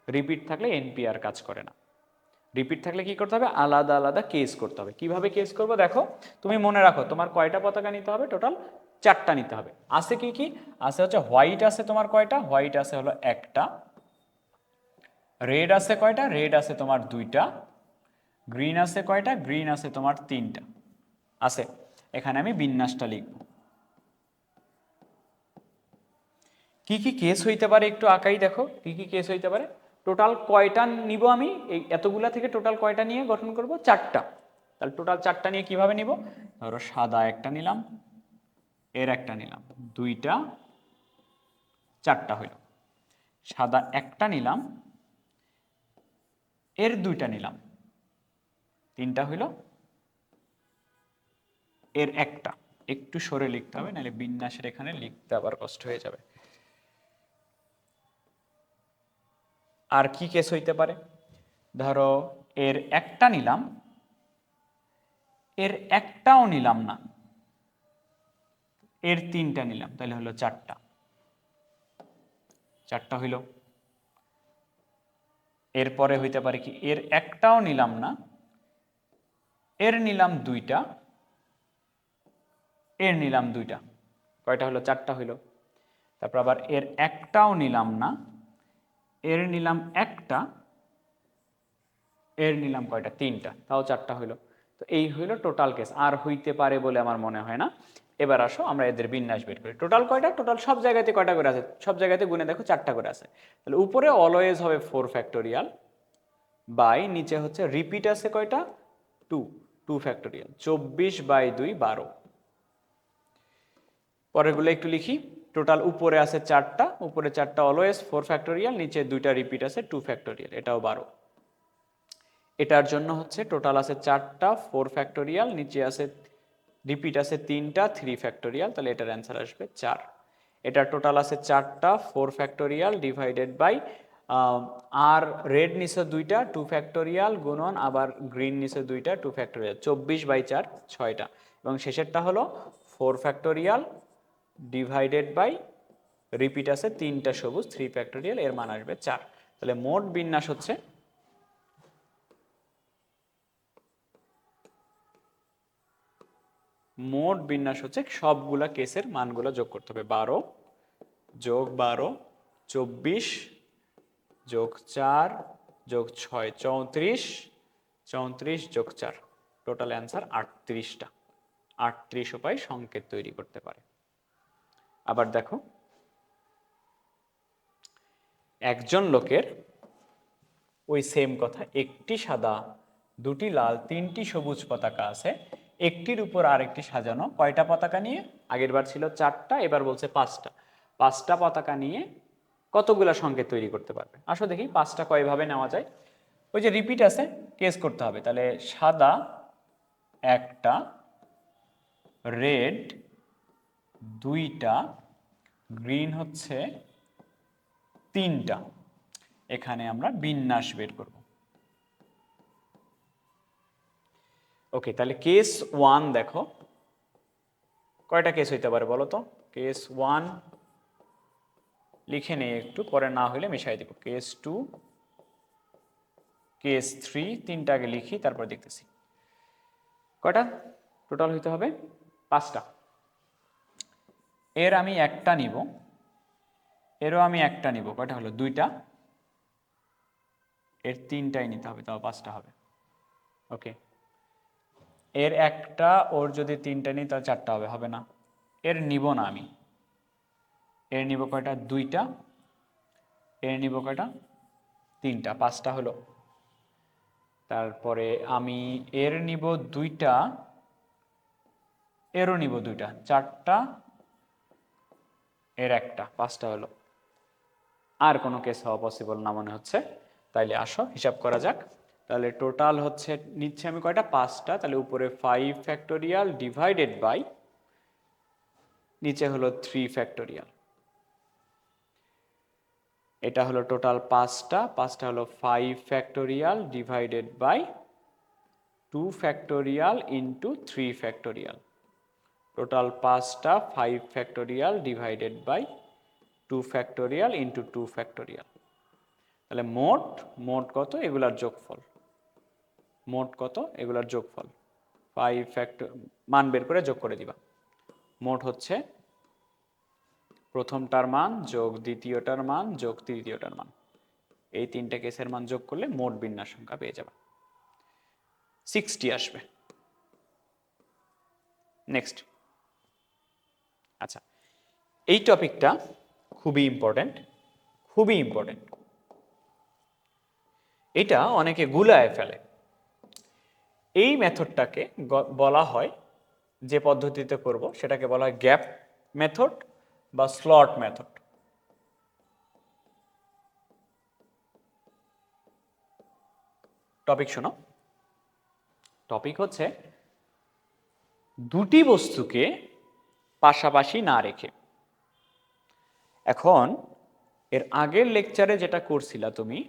রিপিট থাকলে এনপিআর কাজ করে না। রিপিট থাকলে কি করতে হবে? আলাদা আলাদা কেস করতে হবে। কিভাবে কেস করবো দেখো, তুমি মনে রাখো তোমার কয়টা পতাকা নিতে হবে? টোটাল 4টা নিতে হবে। আছে কি কি আছে? হচ্ছে হোয়াইট আছে তোমার কয়টা? হোয়াইট আছে হলো একটা। রেড আছে কয়টা? রেড আছে তোমার 2টা। গ্রিন আছে কয়টা? গ্রিন আছে তোমার 3টা আছে। এখানে আমি বিন্যাসটা লিখব। কি কি কেস হইতে পারে একটু আঁকাই দেখো, কি কি কেস হইতে পারে। টোটাল কয়টা নিব আমি? এই এতগুলা থেকে টোটাল কয়টা নিয়ে গঠন করব? 4টা। তাহলে টোটাল 4টা নিয়ে কিভাবে নিব? ধরো সাদা একটা নিলাম, এর একটা নিলাম, 2টা 4টা হইল। সাদা একটা নিলাম, এর 2টা নিলাম, 3টা হইল। এর একটা, একটু সরে লিখতে হবে নাহলে বিন্যাসের এখানে লিখতে আবার কষ্ট হয়ে যাবে। আর কি কেস হইতে পারে? ধরো এর একটা নিলাম, এর একটাও নিলাম না, এর 3টা নিলাম, তাহলে হলো 4টা, 4টা হইল। এরপরে হইতে পারে কি, এর একটাও নিলাম না, এর নিলাম 2টা, এর নিলাম 2টা, কয়টা হলো? 4টা হইল। তারপর আবার এর একটাও নিলাম না, এর নিলাম 1টা, এর নিলাম কয়টা? 3টা, তাও 4টা হইল। তো এই হইল টোটাল কেস, আর হইতে পারে বলে আমার মনে হয় না। এবার আসো আমরা এদের বিন্যাস বের করি। টোটাল কয়টা? টোটাল সব জায়গাতে কয়টা করে আছে? সব জায়গাতে গুনে দেখো 4টা করে আছে। তাহলে উপরে অলওয়েজ হবে 4 ফ্যাক্টোরিয়াল, বাই নিচে হচ্ছে রিপিট আছে কয়টা? 2, 2 ফ্যাক্টোরিয়াল, 24/2 12। পরেরগুলো একটু লিখি। টোটাল উপরে আছে 4টা, উপরে 4টা অলওয়েজ 4 ফ্যাক্টোরিয়াল, নিচে 2টা রিপিট আছে 2 ফ্যাক্টোরিয়াল, এটাও 12। এটার জন্য হচ্ছে টোটাল আছে 4টা 4 ফ্যাক্টোরিয়াল, নিচে আছে রিপিট আছে 3টা 3 ফ্যাক্টোরিয়াল, তাহলে এটার অ্যান্সার আসবে 4। এটার টোটাল আছে 4টা 4 ফ্যাক্টোরিয়াল ডিভাইডেড বাই, আর রেড নিচে 2টা 2 ফ্যাক্টোরিয়াল গুণন আবার গ্রিন নিচে 2টা 2 ফ্যাক্টোরিয়াল, 24/4 6টা, এবং শেষেরটা হলো 4 ফ্যাক্টোরিয়াল ডিভাইডেড বাই রিপিট আছে 3টা সবুজ 3 ফ্যাক্টোরিয়াল, এর মান আসবে 4। তাহলে মোট বিন্যাস হচ্ছে, মোট বিন্যাস হচ্ছে সবগুলা কেসের মানগুলো যোগ করতে হবে। 12 যোগ 12 24 যোগ 4 যোগ 6 34, 34 যোগ 4, টোটাল অ্যান্সার 38টা। 38 উপায় সংকেত তৈরি করতে পারে। আবার দেখো, একজন লোকের ওই সেম কথা, একটি সাদা, দুটি লাল, 3টি সবুজ পতাকা আছে, একটির উপর আরেকটি সাজানো, কয়টা পতাকা নিয়ে? আগের বার ছিল 4টা, এবার বলছে 5টা। 5টা পতাকা নিয়ে কতগুলা সংকেত তৈরি করতে পারবে? আসো দেখি 5টা কয়ভাবে নেওয়া যায়। ওই যে রিপিট আছে, কেস করতে হবে। তাহলে সাদা একটা, রেড 2টা, গ্রিন হচ্ছে 3টা। এখানে আমরা বিন্যাস বের করব। ওকে, তাহলে কেস 1 দেখো, কয়টা কেস হইতে পারে বলো তো? কেস 1 লিখে নেই একটু, পরে না হলে মিশাই দিব। কেস 2, কেস 3, 3টা আগে লিখি তারপর দেখতেছি কয়টা টোটাল হইতে হবে। 5টা। এর আমি একটা নিব, এরও আমি একটা নিব, কয়টা হলো? 2টা। এর 3টাই নিতে হবে, তাও 5টা হবে। ওকে, এর একটা, ওর যদি 3টা নিই তাহলে 4টা হবে, হবে না। এর নিব না আমি, এর নিব কয়টা? 2টা। এর নিব কয়টা? 3টা, 5টা হলো। তারপরে আমি এর নিব 2টা, এরও নিব 2টা, 4টা। এর একটা, 5টা হলো। আর কোনো কেস হওয়া পসিবল না মনে হচ্ছে। তাইলে আসো হিসাব করা যাক। তাহলে টোটাল হচ্ছে, নিচ্ছে আমি কয়টা? 5টা। তাহলে উপরে 5 ফ্যাক্টোরিয়াল ডিভাইডেড বাই, নিচে হলো 3 ফ্যাক্টোরিয়াল। এটা হলো টোটাল 5টা, 5টা হলো 5 factorial divided by 2 factorial into 3 factorial. Total 5টা 5 factorial divided by 2 factorial into 2 factorial. তাহলে মোট, মোট কত? এগুলার যোগফল। মোট কত? এগুলার যোগফল। 5 ফ্যাক্টর মান বের করে যোগ করে দিবা। মোট হচ্ছে প্রথমটার মান যোগ দ্বিতীয়টার মান যোগ তৃতীয়টার মান, এই 3টে কেসের মান যোগ করলে মোট বিন্যাস সংখ্যা পেয়ে যাবে, 60 আসবে। নেক্সট। আচ্ছা, এই টপিকটা খুবই ইম্পর্টেন্ট, খুবই ইম্পর্টেন্ট। এটা অনেকে গুলায় ফেলে। এই মেথডটাকে বলা হয়, যে পদ্ধতিতে করব সেটাকে বলা হয় গ্যাপ মেথড বা স্লট মেথড। টপিক শোনো। টপিক হচ্ছে দুটি বস্তুকে পাশাপাশি না রেখে। এখন এর আগের লেকচারে যেটা করছিলা তুমি,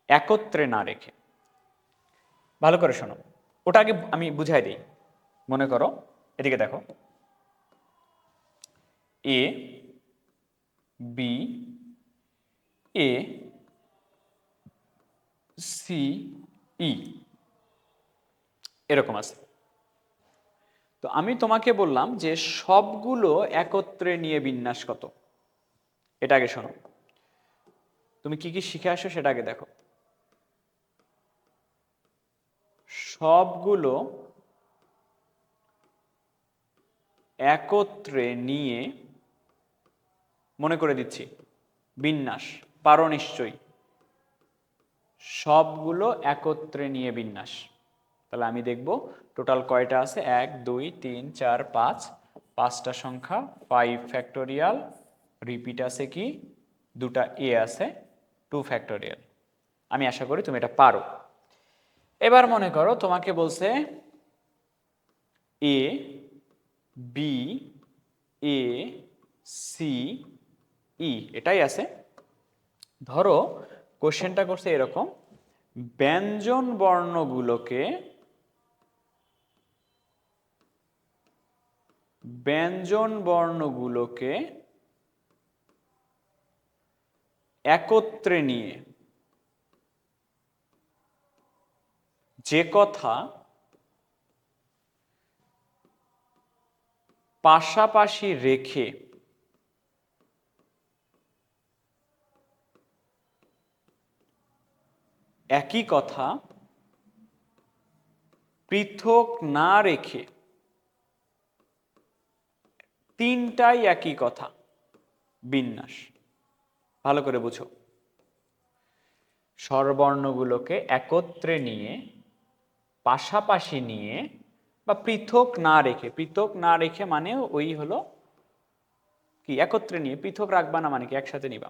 একত্রে না রেখে, ভালো করে শোনো। ওটা আগে আমি বুঝাই দিই। মনে করো, এদিকে দেখো, A B A C E এরকম আছে। তো আমি তোমাকে বললাম যে সবগুলো একত্রে নিয়ে বিন্যাস কত। এটা আগে শোনো, তুমি কি কি শিখে আসো সেটা আগে দেখো। সবগুলো একত্রে নিয়ে, মনে করে দিচ্ছি বিন্যাস, পারো নিশ্চয়ই। সবগুলো একত্রে নিয়ে বিন্যাস। তাহলে আমি দেখব টোটাল কয়টা আছে, 1 2 3 4 5, 5টা সংখ্যা, 5 ফ্যাক্টোরিয়াল, রিপিট আছে কি, দুটা এ আছে, 2 ফ্যাক্টোরিয়াল। আমি আশা করি তুমি এটা পারো। এবার মনে করো তোমাকে বলছে A B A C E, এটাই আছে। ধরো কোশ্চেনটা করছে এরকম, ব্যঞ্জন বর্ণগুলোকে একত্রে নিয়ে যে কথা পাশাপাশি রেখে একই কথা পৃথক না রেখে, তিনটাই একই কথা, বিন্যাস। ভালো করে বুঝো, স্বরবর্ণগুলোকে একত্রে নিয়ে, পাশাপাশি নিয়ে, বা পৃথক না রেখে, পৃথক না রেখে মানে ওই হলো কি, একত্রে নিয়ে, পৃথক রাখবা না মানে কি একসাথে নিবা।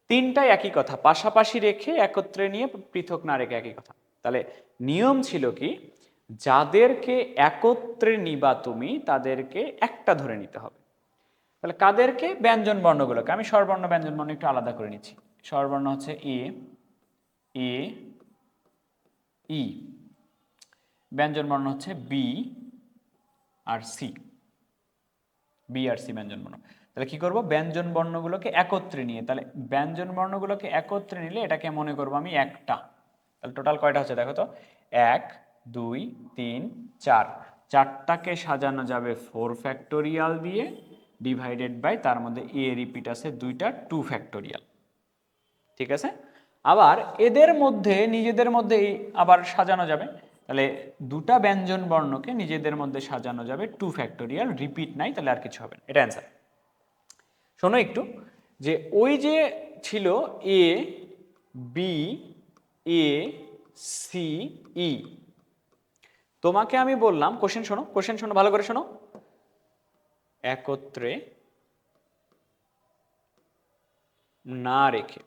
তিনটাই একই কথা, পাশাপাশি রেখে, একত্রে নিয়ে, পৃথক না রেখে একই কথা। তাহলে নিয়ম ছিল কি, যাদেরকে একত্রে নিবা তুমি তাদেরকে একটা ধরে নিতে হবে। তাহলে কাদেরকে, ব্যঞ্জন বর্ণগুলোকে। আমি স্বরবর্ণ ব্যঞ্জন বর্ণ একটু আলাদা করে নিচ্ছি। স্বরবর্ণ হচ্ছে এ এ ই, ব্যঞ্জন বর্ণ হচ্ছে বি আর সি, বি আর সি ব্যঞ্জন বর্ণ। তাহলে কি করব, ব্যঞ্জন বর্ণগুলোকে একত্রে নিয়ে, তাহলে ব্যঞ্জন বর্ণগুলোকে একত্রে নিলে এটাকে মনে করব আমি একটা। তাহলে টোটাল কয়টা হচ্ছে দেখো তো, 1 2 3 4, চারটাকে সাজানো যাবে 4 ফ্যাক্টোরিয়াল দিয়ে, ডিভাইডেড বাই, তার মধ্যে এ রিপিট আছে দুইটা, 2 ফ্যাক্টোরিয়াল। ঠিক আছে, আবার এদের মধ্যে নিজেদের মধ্যেই আবার সাজানো যাবে। তাহলে দুটা ব্যঞ্জন বর্ণকে নিজেদের মধ্যে সাজানো যাবে 2 ফ্যাক্টোরিয়াল, রিপিট নাই, তাহলে আর কিছু হবে না। এটা অ্যান্সার। শোনো একটু, যে ওই যে ছিল A B A C E, তোমাকে আমি বললাম, কোশ্চেন শোনো, কোশ্চেন শোনো ভালো করে শোনো, একত্রে না রেখে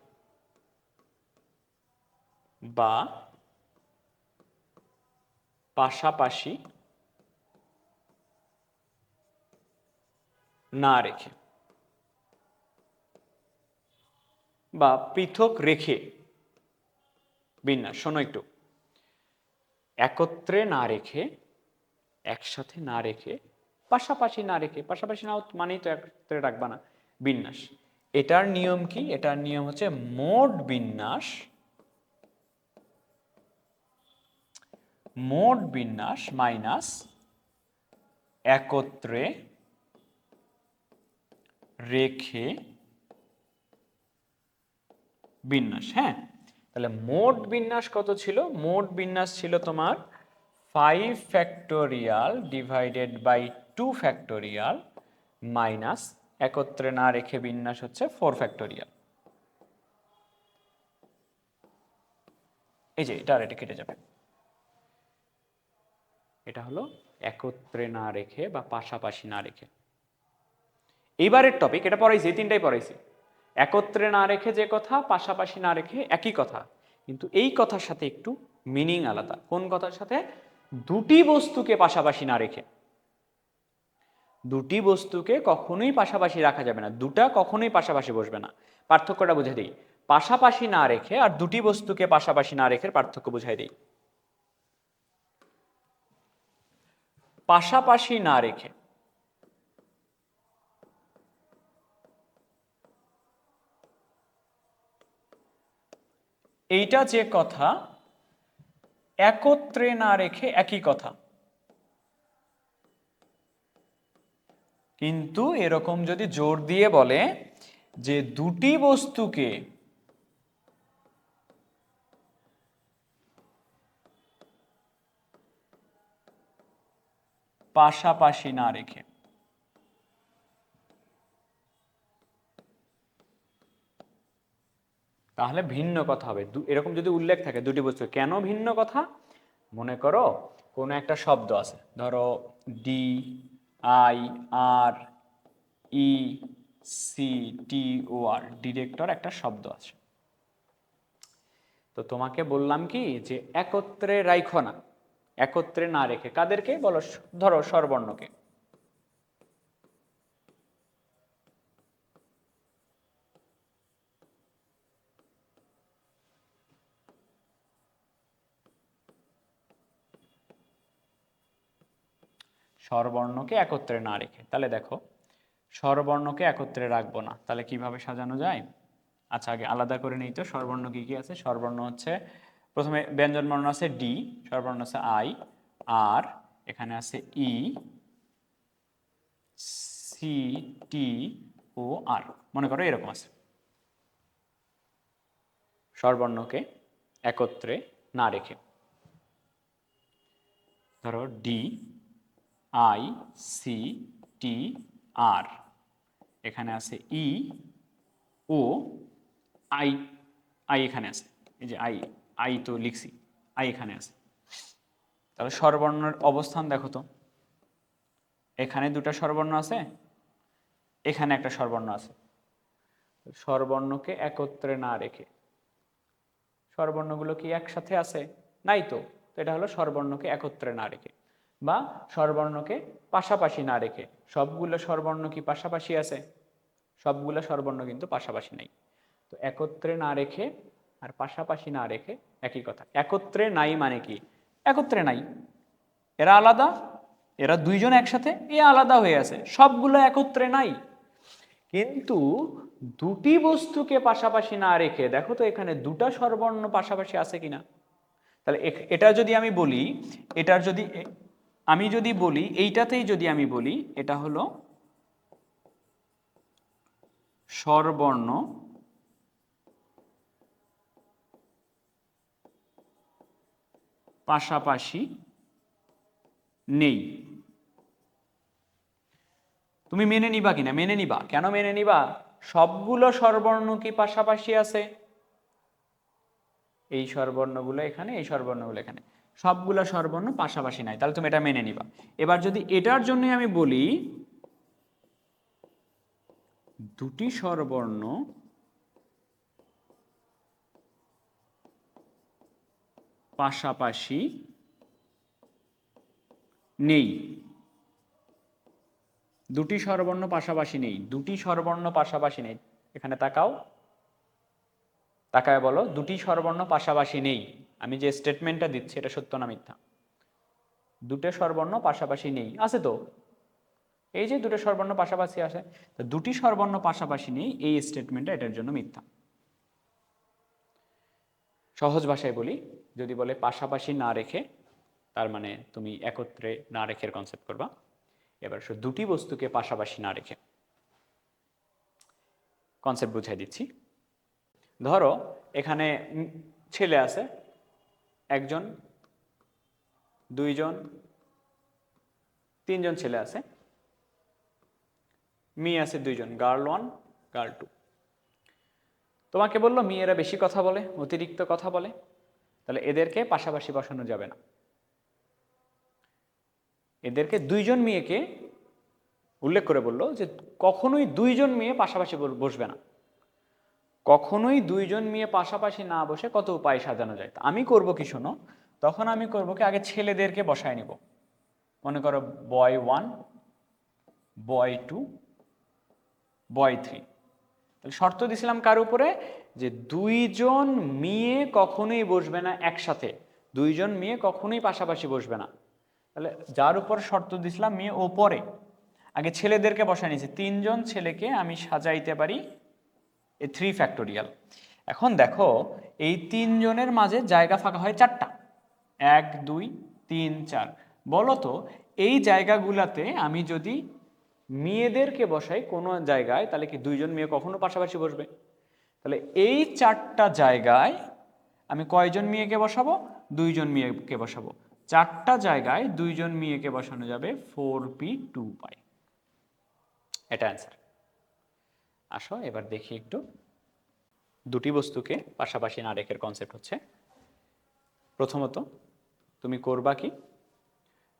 বা পাশাপাশি না রেখে বা পৃথক রেখে বিন্যাস। শোনো একটু, একত্রে না রেখে, একসাথে না রেখে, পাশাপাশি না রেখে, পাশাপাশি না মানেই তো একত্রে রাখবা না, বিন্যাস। এটার নিয়ম কি, এটার নিয়ম হচ্ছে মোট বিন্যাস, মোট বিন্যাস মাইনাস একত্রে রেখে বিন্যাস। হ্যাঁ, তাহলে মোট বিন্যাস কত ছিল, মোট বিন্যাস ছিল তোমার 5 factorial divided by 2 factorial minus একত্রে না রেখে বিন্যাস হচ্ছে 4 ফ্যাক্টোরিয়াল। এই যে এটা আর এটা কেটে যাবে, এটা হলো একত্রে না রেখে বা পাশাপাশি না রেখে। এইবারের টপিক এটা পড়াইছি, এই তিনটাই পড়াইছি। একত্রে না রেখে যে কথা, পাশাপাশি না রেখে একই কথা, কিন্তু এই কথার সাথে একটু মিনিং আলাদা। কোন কথার সাথে, দুটি বস্তুকে পাশাপাশি না রেখে। দুটি বস্তুকে কখনোই পাশাপাশি রাখা যাবে না, দুটা কখনোই পাশাপাশি বসবে না। পার্থক্যটা বুঝাই দিই, পাশাপাশি না রেখে আর দুটি বস্তুকে পাশাপাশি না রেখে পার্থক্য বুঝাই দিই। পাশাপাশি না রেখে এইটা যে কথা একত্রে না রেখে একই কথা, কিন্তু এরকম যদি জোর দিয়ে বলে যে দুটি বস্তুকে পাশাপাশি না রেখে, তাহলে ভিন্ন কথা হবে। এরকম যদি উল্লেখ থাকে দুটি বস্তু, কেন ভিন্ন কথা? মনে করো কোনো একটা শব্দ আছে, ধরো D I R E C T O R, director একটা শব্দ আছে। তো তোমাকে বললাম কি যে একত্রে রাইখো না, একত্রে না রেখে কাদেরকে বলো? ধরো স্বরবর্ণকে। স্বরবর্ণকে একত্রে না রেখে, তাহলে দেখো স্বরবর্ণকে একত্রে রাখবো না, তাহলে কিভাবে সাজানো যায়? আচ্ছা আগে আলাদা করে নিই তো স্বরবর্ণ কি কি আছে। স্বরবর্ণ হচ্ছে প্রথমে ব্যঞ্জন বর্ণ আছে ডি, স্বরবর্ণ আছে আই, আর এখানে আছে ই সি টি ও আর, মনে করো এরকম আছে। স্বরবর্ণকে একত্রে না রেখে, ধরো ডি আই সি টি আর, এখানে আছে ই ও আই, আই এখানে আছে, এই যে আই, আই তো লিখছি, আই এখানে আছে। তাহলে স্বরবর্ণের অবস্থান দেখো তো, এখানে দুটো স্বরবর্ণ আছে, এখানে একটা স্বরবর্ণ আছে। স্বরবর্ণকে একত্রে না রেখে, স্বরবর্ণগুলো কি একসাথে আছে? নাই তো। এটা হলো স্বরবর্ণকে একত্রে না রেখে, বা স্বরবর্ণকে পাশাপাশি না রেখে। সবগুলো স্বরবর্ণ কি পাশাপাশি আছে? সবগুলো স্বরবর্ণ কিন্তু পাশাপাশি নাই। তো একত্রে না রেখে আর পাশাপাশি না রেখে একই কথা। একত্রে নাই মানে কি? একত্রে নাই, এরা আলাদা, এরা দুইজন একসাথে, এ আলাদা হয়ে আছে, সবগুলো একত্রে নাই। কিন্তু দুটি বস্তুকে পাশাপাশি না রেখে দেখো তো এখানে দুটা স্বরবর্ণ পাশাপাশি আছে কিনা। তাহলে এটা যদি আমি বলি, এটার যদি আমি যদি বলি, এইটাতেই যদি আমি বলি এটা হলো স্বরবর্ণ পাশাপাশি নেই, তুমি মেনে নিবা কিনা? মেনে নিবা। কেন মেনে নিবা? সবগুলো স্বরবর্ণ কি পাশাপাশি আছে? এই স্বরবর্ণগুলো এখানে, এই স্বরবর্ণগুলো এখানে, সবগুলো স্বরবর্ণ পাশাপাশি নাই, তাহলে তুমি এটা মেনে নিবা। এবার যদি এটার জন্য আমি বলি দুটি স্বরবর্ণ পাশাপাশি নেই, দুটি স্বরবর্ণ পাশাপাশি নেই, দুটি স্বরবর্ণ পাশাপাশি নেই, এখানে তাকাও, তাকায় বলো দুটি স্বরবর্ণ পাশাপাশি নেই। আমি যে স্টেটমেন্টটা দিচ্ছি এটা সত্য না মিথ্যা? দুটো স্বরবর্ণ পাশাপাশি নেই, আছে তো, এই যে দুটো স্বরবর্ণ পাশাপাশি আসে, তো দুটি স্বরবর্ণ পাশাপাশি নেই, এই স্টেটমেন্টটা এটার জন্য মিথ্যা। সহজ ভাষায় বলি, যদি বলে পাশাপাশি না রেখে, তার মানে তুমি একত্রে না রেখে কনসেপ্ট করবা। এবার দুটি বস্তুকে পাশাপাশি না রেখে কনসেপ্ট বুঝাই দিচ্ছি। ধরো এখানে ছেলে আছে একজন, দুইজন, তিনজন ছেলে আছে, মেয়ে আছে দুইজন, গার্ল ওয়ান গার্ল টু। তোমাকে বললো মেয়েরা বেশি কথা বলে, অতিরিক্ত কথা বলে, তাহলে এদেরকে পাশাপাশি বসানো যাবে না। এদেরকে দুইজন মেয়েকে উল্লেখ করে বললো যে কখনোই দুইজন মেয়ে পাশাপাশি বসবে না, কখনোই দুইজন মেয়ে পাশাপাশি না বসে কত উপায় সাজানো যায়। আমি করব কি শোনো, তখন আমি করব কি আগে ছেলেদেরকে বসায় নিব, মনে করো বয় ওয়ান, বয় টু, বয় থ্রি। তাহলে শর্ত দিছিলাম কার উপরে? যে দুইজন মেয়ে কখনোই বসবে না একসাথে, দুইজন মেয়ে কখনোই পাশাপাশি বসবে না। তাহলে যার উপর শর্ত দিছিলাম মেয়ে ওপরে, আগে ছেলেদেরকে বসায় নিয়েছি, তিনজন ছেলেকে আমি সাজাইতে পারি এ 3 ফ্যাক্টোরিয়াল। এখন দেখো এই 3 জনের মাঝে জায়গা ফাঁকা হয় 4টা, 1 2 3 4। বলো তো এই জায়গাগুলাতে আমি যদি মেয়েদেরকে বসাই কোনো জায়গায়, তাহলে কি 2জন মেয়ে কখনো পাশাপাশি বসবে? তাহলে এই 4টা জায়গায় আমি কয়জন মেয়েকে বসাবো? 2জন মেয়েকে বসাবো। 4টা জায়গায় 2জন মেয়েকে বসানো যাবে 4p2 পাই। এটা অ্যান্সার। আসো এবার দেখি একটু দুটি বস্তুকে পাশাপাশি না রেখে কনসেপ্ট হচ্ছে, প্রথমত তুমি করবা কি,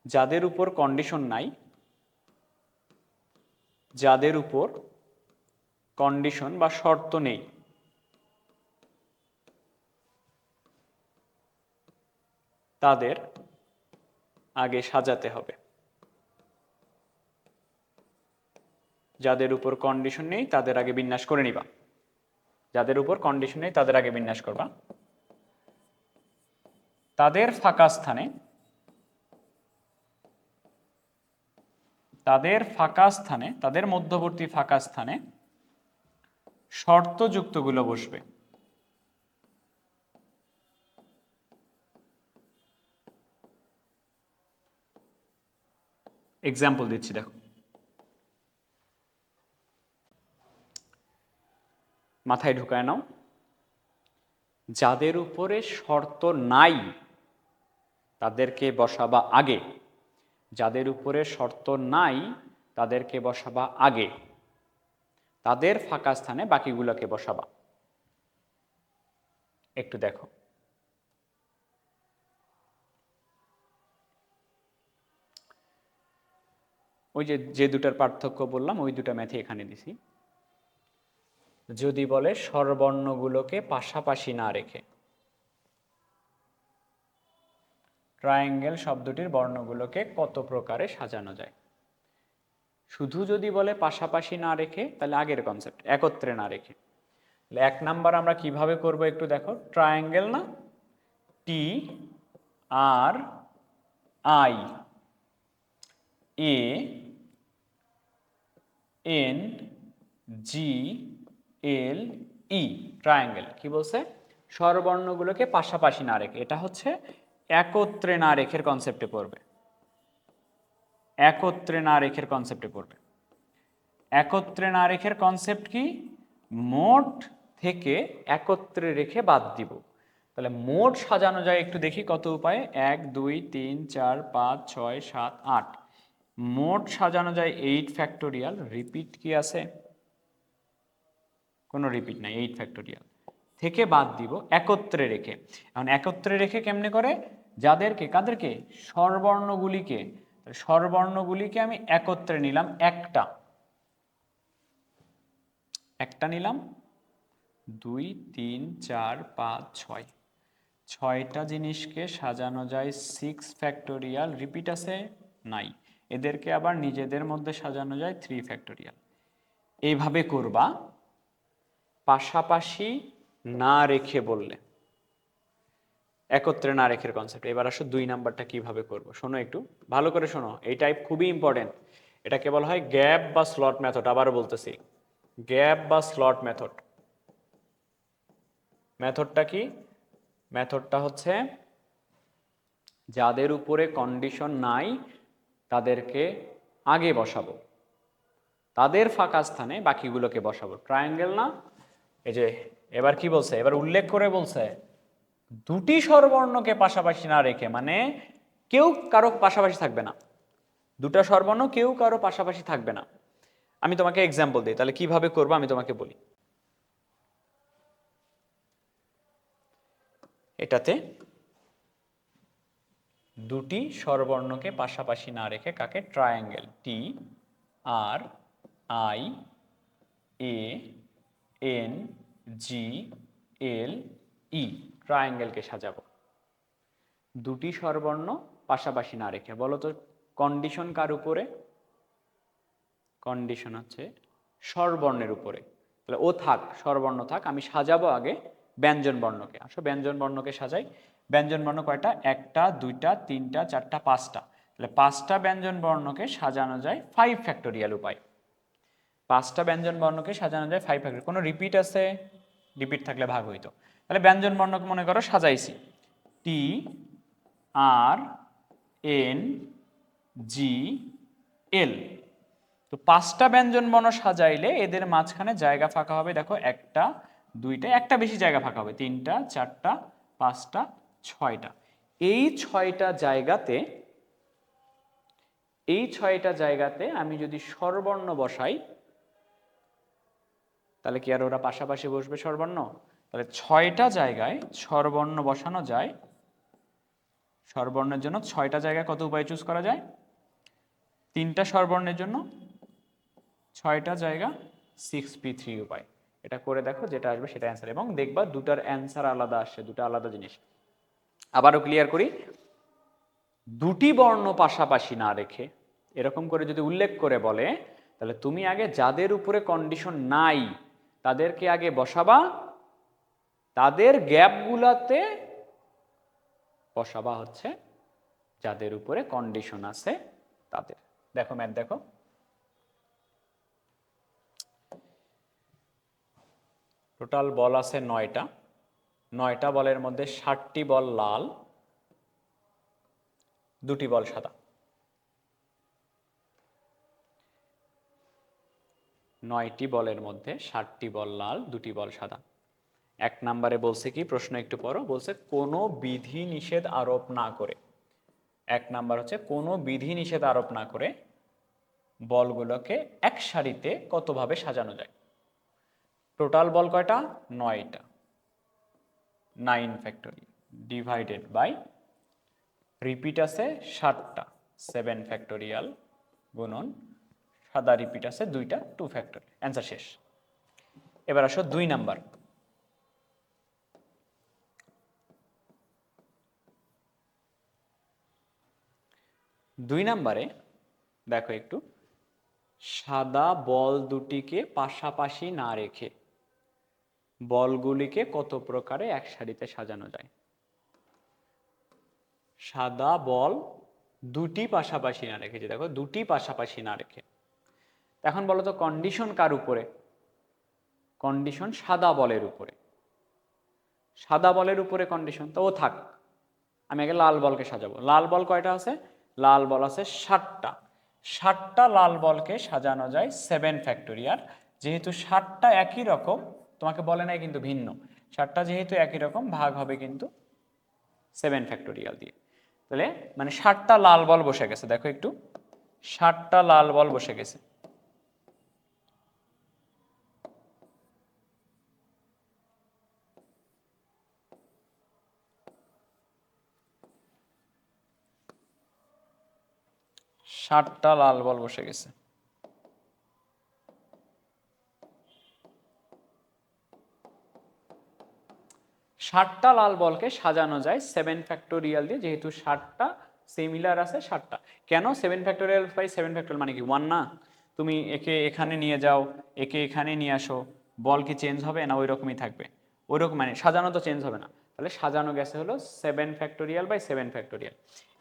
যাদের উপর কন্ডিশন নাই, যাদের উপর কন্ডিশন বা শর্ত নেই, তাদের আগে সাজাতে হবে। যাদের উপর কন্ডিশন নেই তাদের আগে বিন্যাস করে নিবা। যাদের উপর কন্ডিশন নেই তাদের আগে বিন্যাস করবা। তাদের ফাঁকা স্থানে, তাদের মধ্যবর্তী ফাঁকা স্থানে শর্তযুক্তগুলো বসবে। এক্সাম্পল দিচ্ছি দেখো, মাথায় ঢুকায় নাও। যাদের উপরে শর্ত নাই তাদেরকে বসাবা আগে, যাদের উপরে শর্ত নাই তাদেরকে বসাবা আগে, তাদের ফাঁকা স্থানে বাকিগুলোকে বসাবা। একটু দেখো, ওই যে দুটার পার্থক্য বললাম ওই দুটা ম্যাথে এখানে দিছি। যদি বলে স্বরবর্ণগুলোকে পাশাপাশি না রেখে, ট্রায়াঙ্গেল শব্দটির বর্ণগুলোকে কত প্রকারে সাজানো যায়? শুধু যদি বলে পাশাপাশি না রেখে তাহলে আগের কনসেপ্ট, একত্রে না রেখে। তাহলে 1 নাম্বার আমরা কিভাবে করব একটু দেখো। ট্রায়াঙ্গেল না, T R I A N G L E, triangle. কি বলছে? স্বরবর্ণগুলোকে পাশাপাশি না রেখে, এটা হচ্ছে একত্রে না রেখের কনসেপ্টে পড়বে। একত্রে না রেখের কনসেপ্টে পড়বে। একত্রে না রেখের কনসেপ্ট কি? মোট থেকে একত্রে রেখে বাদ দিব। তাহলে মোট সাজানো যায় একটু দেখি কত উপায়ে। 1 2 3 4 5 6 7 8। মোট সাজানো যায় 8 ফ্যাক্টোরিয়াল। রিপিট কি আছে? কোনো রিপিট নাই, 8 ফ্যাক্টোরিয়াল থেকে বাদ দিব একত্রে রেখে। এখন একত্রে রেখে কেমনে করে? যাদেরকে, কাদেরকে? স্বরবর্ণগুলিকে। স্বরবর্ণগুলিকে আমি একত্রে নিলাম, একটা নিলাম, 2 3 4 5 6, 6টা জিনিসকে সাজানো যায় 6 ফ্যাক্টোরিয়াল। রিপিট আছে? নাই। এদেরকে আবার নিজেদের মধ্যে সাজানো যায় 3 ফ্যাক্টোরিয়াল। এইভাবে করবা পাশাপাশি না রেখে বললে, একত্রে না রেখের কনসেপ্ট। এবার আসো 2 নাম্বারটা কিভাবে করব। শোনো একটু ভালো করে শোনো, এই টাইপ খুবই ইম্পর্টেন্ট। এটাকে বলা হয় গ্যাপ বা স্লট মেথড। আবারও বলতেছি, গ্যাপ বা স্লট মেথড। মেথডটা কি? মেথডটা হচ্ছে যাদের উপরে কন্ডিশন নাই তাদেরকে আগে বসাবো, তাদের ফাঁকা স্থানে বাকিগুলোকে বসাবো। ট্রায়াঙ্গেল না? এই যে এবার কি বলছে, এবার উল্লেখ করে বলছে দুটি স্বরবর্ণকে পাশাপাশি না রেখে, মানে কেউ কারো পাশাপাশি থাকবে না। দুটা স্বরবর্ণ কেউ কারো পাশাপাশি থাকবে না। আমি তোমাকে এক্সাম্পল দিই, তাহলে কিভাবে করবো আমি তোমাকে বলি। এটাতে দুটি স্বরবর্ণকে পাশাপাশি না রেখে কাকে? Triangle, T R I A N G L E, ট্রায়াঙ্গেলকে সাজাবো দুটি স্বরবর্ণ পাশাপাশি না রেখে। বলো তো কন্ডিশন কার উপরে? কন্ডিশন হচ্ছে স্বরবর্ণের উপরে। তাহলে ও থাক, স্বরবর্ণ থাক, আমি সাজাবো আগে ব্যঞ্জন বর্ণকে। আসো ব্যঞ্জন বর্ণকে সাজাই। ব্যঞ্জন বর্ণ কয়টা? 1টা 2টা 3টা 4টা 5টা। তাহলে 5টা ব্যঞ্জন বর্ণকে সাজানো যায় 5 ফ্যাক্টোরিয়াল উপায়। 5টা ব্যঞ্জন বর্ণকে সাজানো যায় 5 ফ্যাক্টোরিয়াল। কোনো রিপিট আছে? রিপিট থাকলে ভাগ হইতো। তাহলে ব্যঞ্জন বর্ণকে মনে করো সাজাইছি, টি আর এন জি এল। তো 5টা ব্যঞ্জন বর্ণ সাজাইলে এদের মাঝখানে জায়গা ফাঁকা হবে, দেখো একটা দুইটা, একটা বেশি জায়গা ফাঁকা হবে, 3টা 4টা 5টা 6টা। এই 6টা জায়গাতে আমি যদি স্বরবর্ণ বসাই, তাহলে কি আর ওরা পাশাপাশি বসবে স্বরবর্ণ? তাহলে 6টা জায়গায় স্বরবর্ণ বসানো যায়। স্বরবর্ণের জন্য 6টা জায়গায় কত উপায় চুজ করা যায়? 3টা স্বরবর্ণের জন্য 6টা জায়গা 6p3 উপায়। এটা করে দেখো, যেটা আসবে সেটা অ্যান্সার, এবং দেখবা দুটার অ্যান্সার আলাদা আসছে, দুটো আলাদা জিনিস। আবারও ক্লিয়ার করি, দুটি বর্ণ পাশাপাশি না রেখে এরকম করে যদি উল্লেখ করে বলে, তাহলে তুমি আগে যাদের উপরে কন্ডিশন নাই তাদেরকে আগে বসাবা, তাদের গ্যাপগুলাতে বসাবা হচ্ছে যাদের উপরে কন্ডিশন আছে তাদের। দেখো ম্যাথ দেখো, টোটাল বল আছে 9টা। 9টা বলের মধ্যে 7টি বল লাল, 2টি বল সাদা। 9টি বলের মধ্যে 7টি বল লাল, 2টি বল সাদা। 1 নম্বরে বলছে কি, প্রশ্ন একটু পড়ো, বলছে কোনো বিধি নিষেধ আরোপ না করে। 1 নাম্বার হচ্ছে কোনো বিধি নিষেধ আরোপ না করে বলগুলোকে এক সারিতে কতভাবে সাজানো যায়। টোটাল বল কয়টা? 9টা। 9 ফ্যাক্টোরিয়াল ডিভাইডেড বাই রিপিট আছে 7টা, 7 ফ্যাক্টোরিয়াল গুণন সাদা রিপিট আছে 2টা, 2 ফ্যাক্টোরিয়াল। অ্যান্সার শেষ। এবার আসো 2 নাম্বার। 2 নাম্বারে দেখো একটু, সাদা বল দুটিকে পাশাপাশি না রেখে বলগুলিকে কত প্রকারে এক সারিতে সাজানো যায়। সাদা বল দুটি পাশাপাশি না রেখে, যে দেখো দুটি পাশাপাশি না রেখে। এখন বলো তো কন্ডিশন কার উপরে? কন্ডিশন সাদা বলের উপরে। সাদা বলের উপরে কন্ডিশন, তো ও থাক, আমি আগে লাল বলকে সাজাবো। লাল বল কয়টা আছে? লাল বল আছে 7টা। 7টা লাল বলকে সাজানো যায় 7 ফ্যাক্টোরিয়াল। যেহেতু 7টা একই রকম, তোমাকে বলে নাই কিন্তু ভিন্ন, 7টা যেহেতু একই রকম ভাগ হবে কিন্তু 7 ফ্যাক্টোরিয়াল দিয়ে। তাহলে মানে 7টা লাল বল বসে গেছে, দেখো একটু, 7টা লাল বল বসে গেছে। সাতটা লাল বল বসে গেছে। সাতটা লাল বলকে সাজানো যায় 7 ফ্যাক্টোরিয়াল দিয়ে, যেহেতু 7টা সিমিলার আছে 7টা। কেন 7 ফ্যাক্টোরিয়াল বাই 7 ফ্যাক্টোরিয়াল মানে কি 1 না? তুমি একে এখানে নিয়ে যাও, একে এখানে নিয়ে আসো, বল কি চেঞ্জ হবে না? ওই রকমই থাকবে। ওই রকম মানে সাজানো তো চেঞ্জ হবে না। তাহলে সাজানো গেছে হলো 7 ফ্যাক্টোরিয়াল বাই 7 ফ্যাক্টোরিয়াল।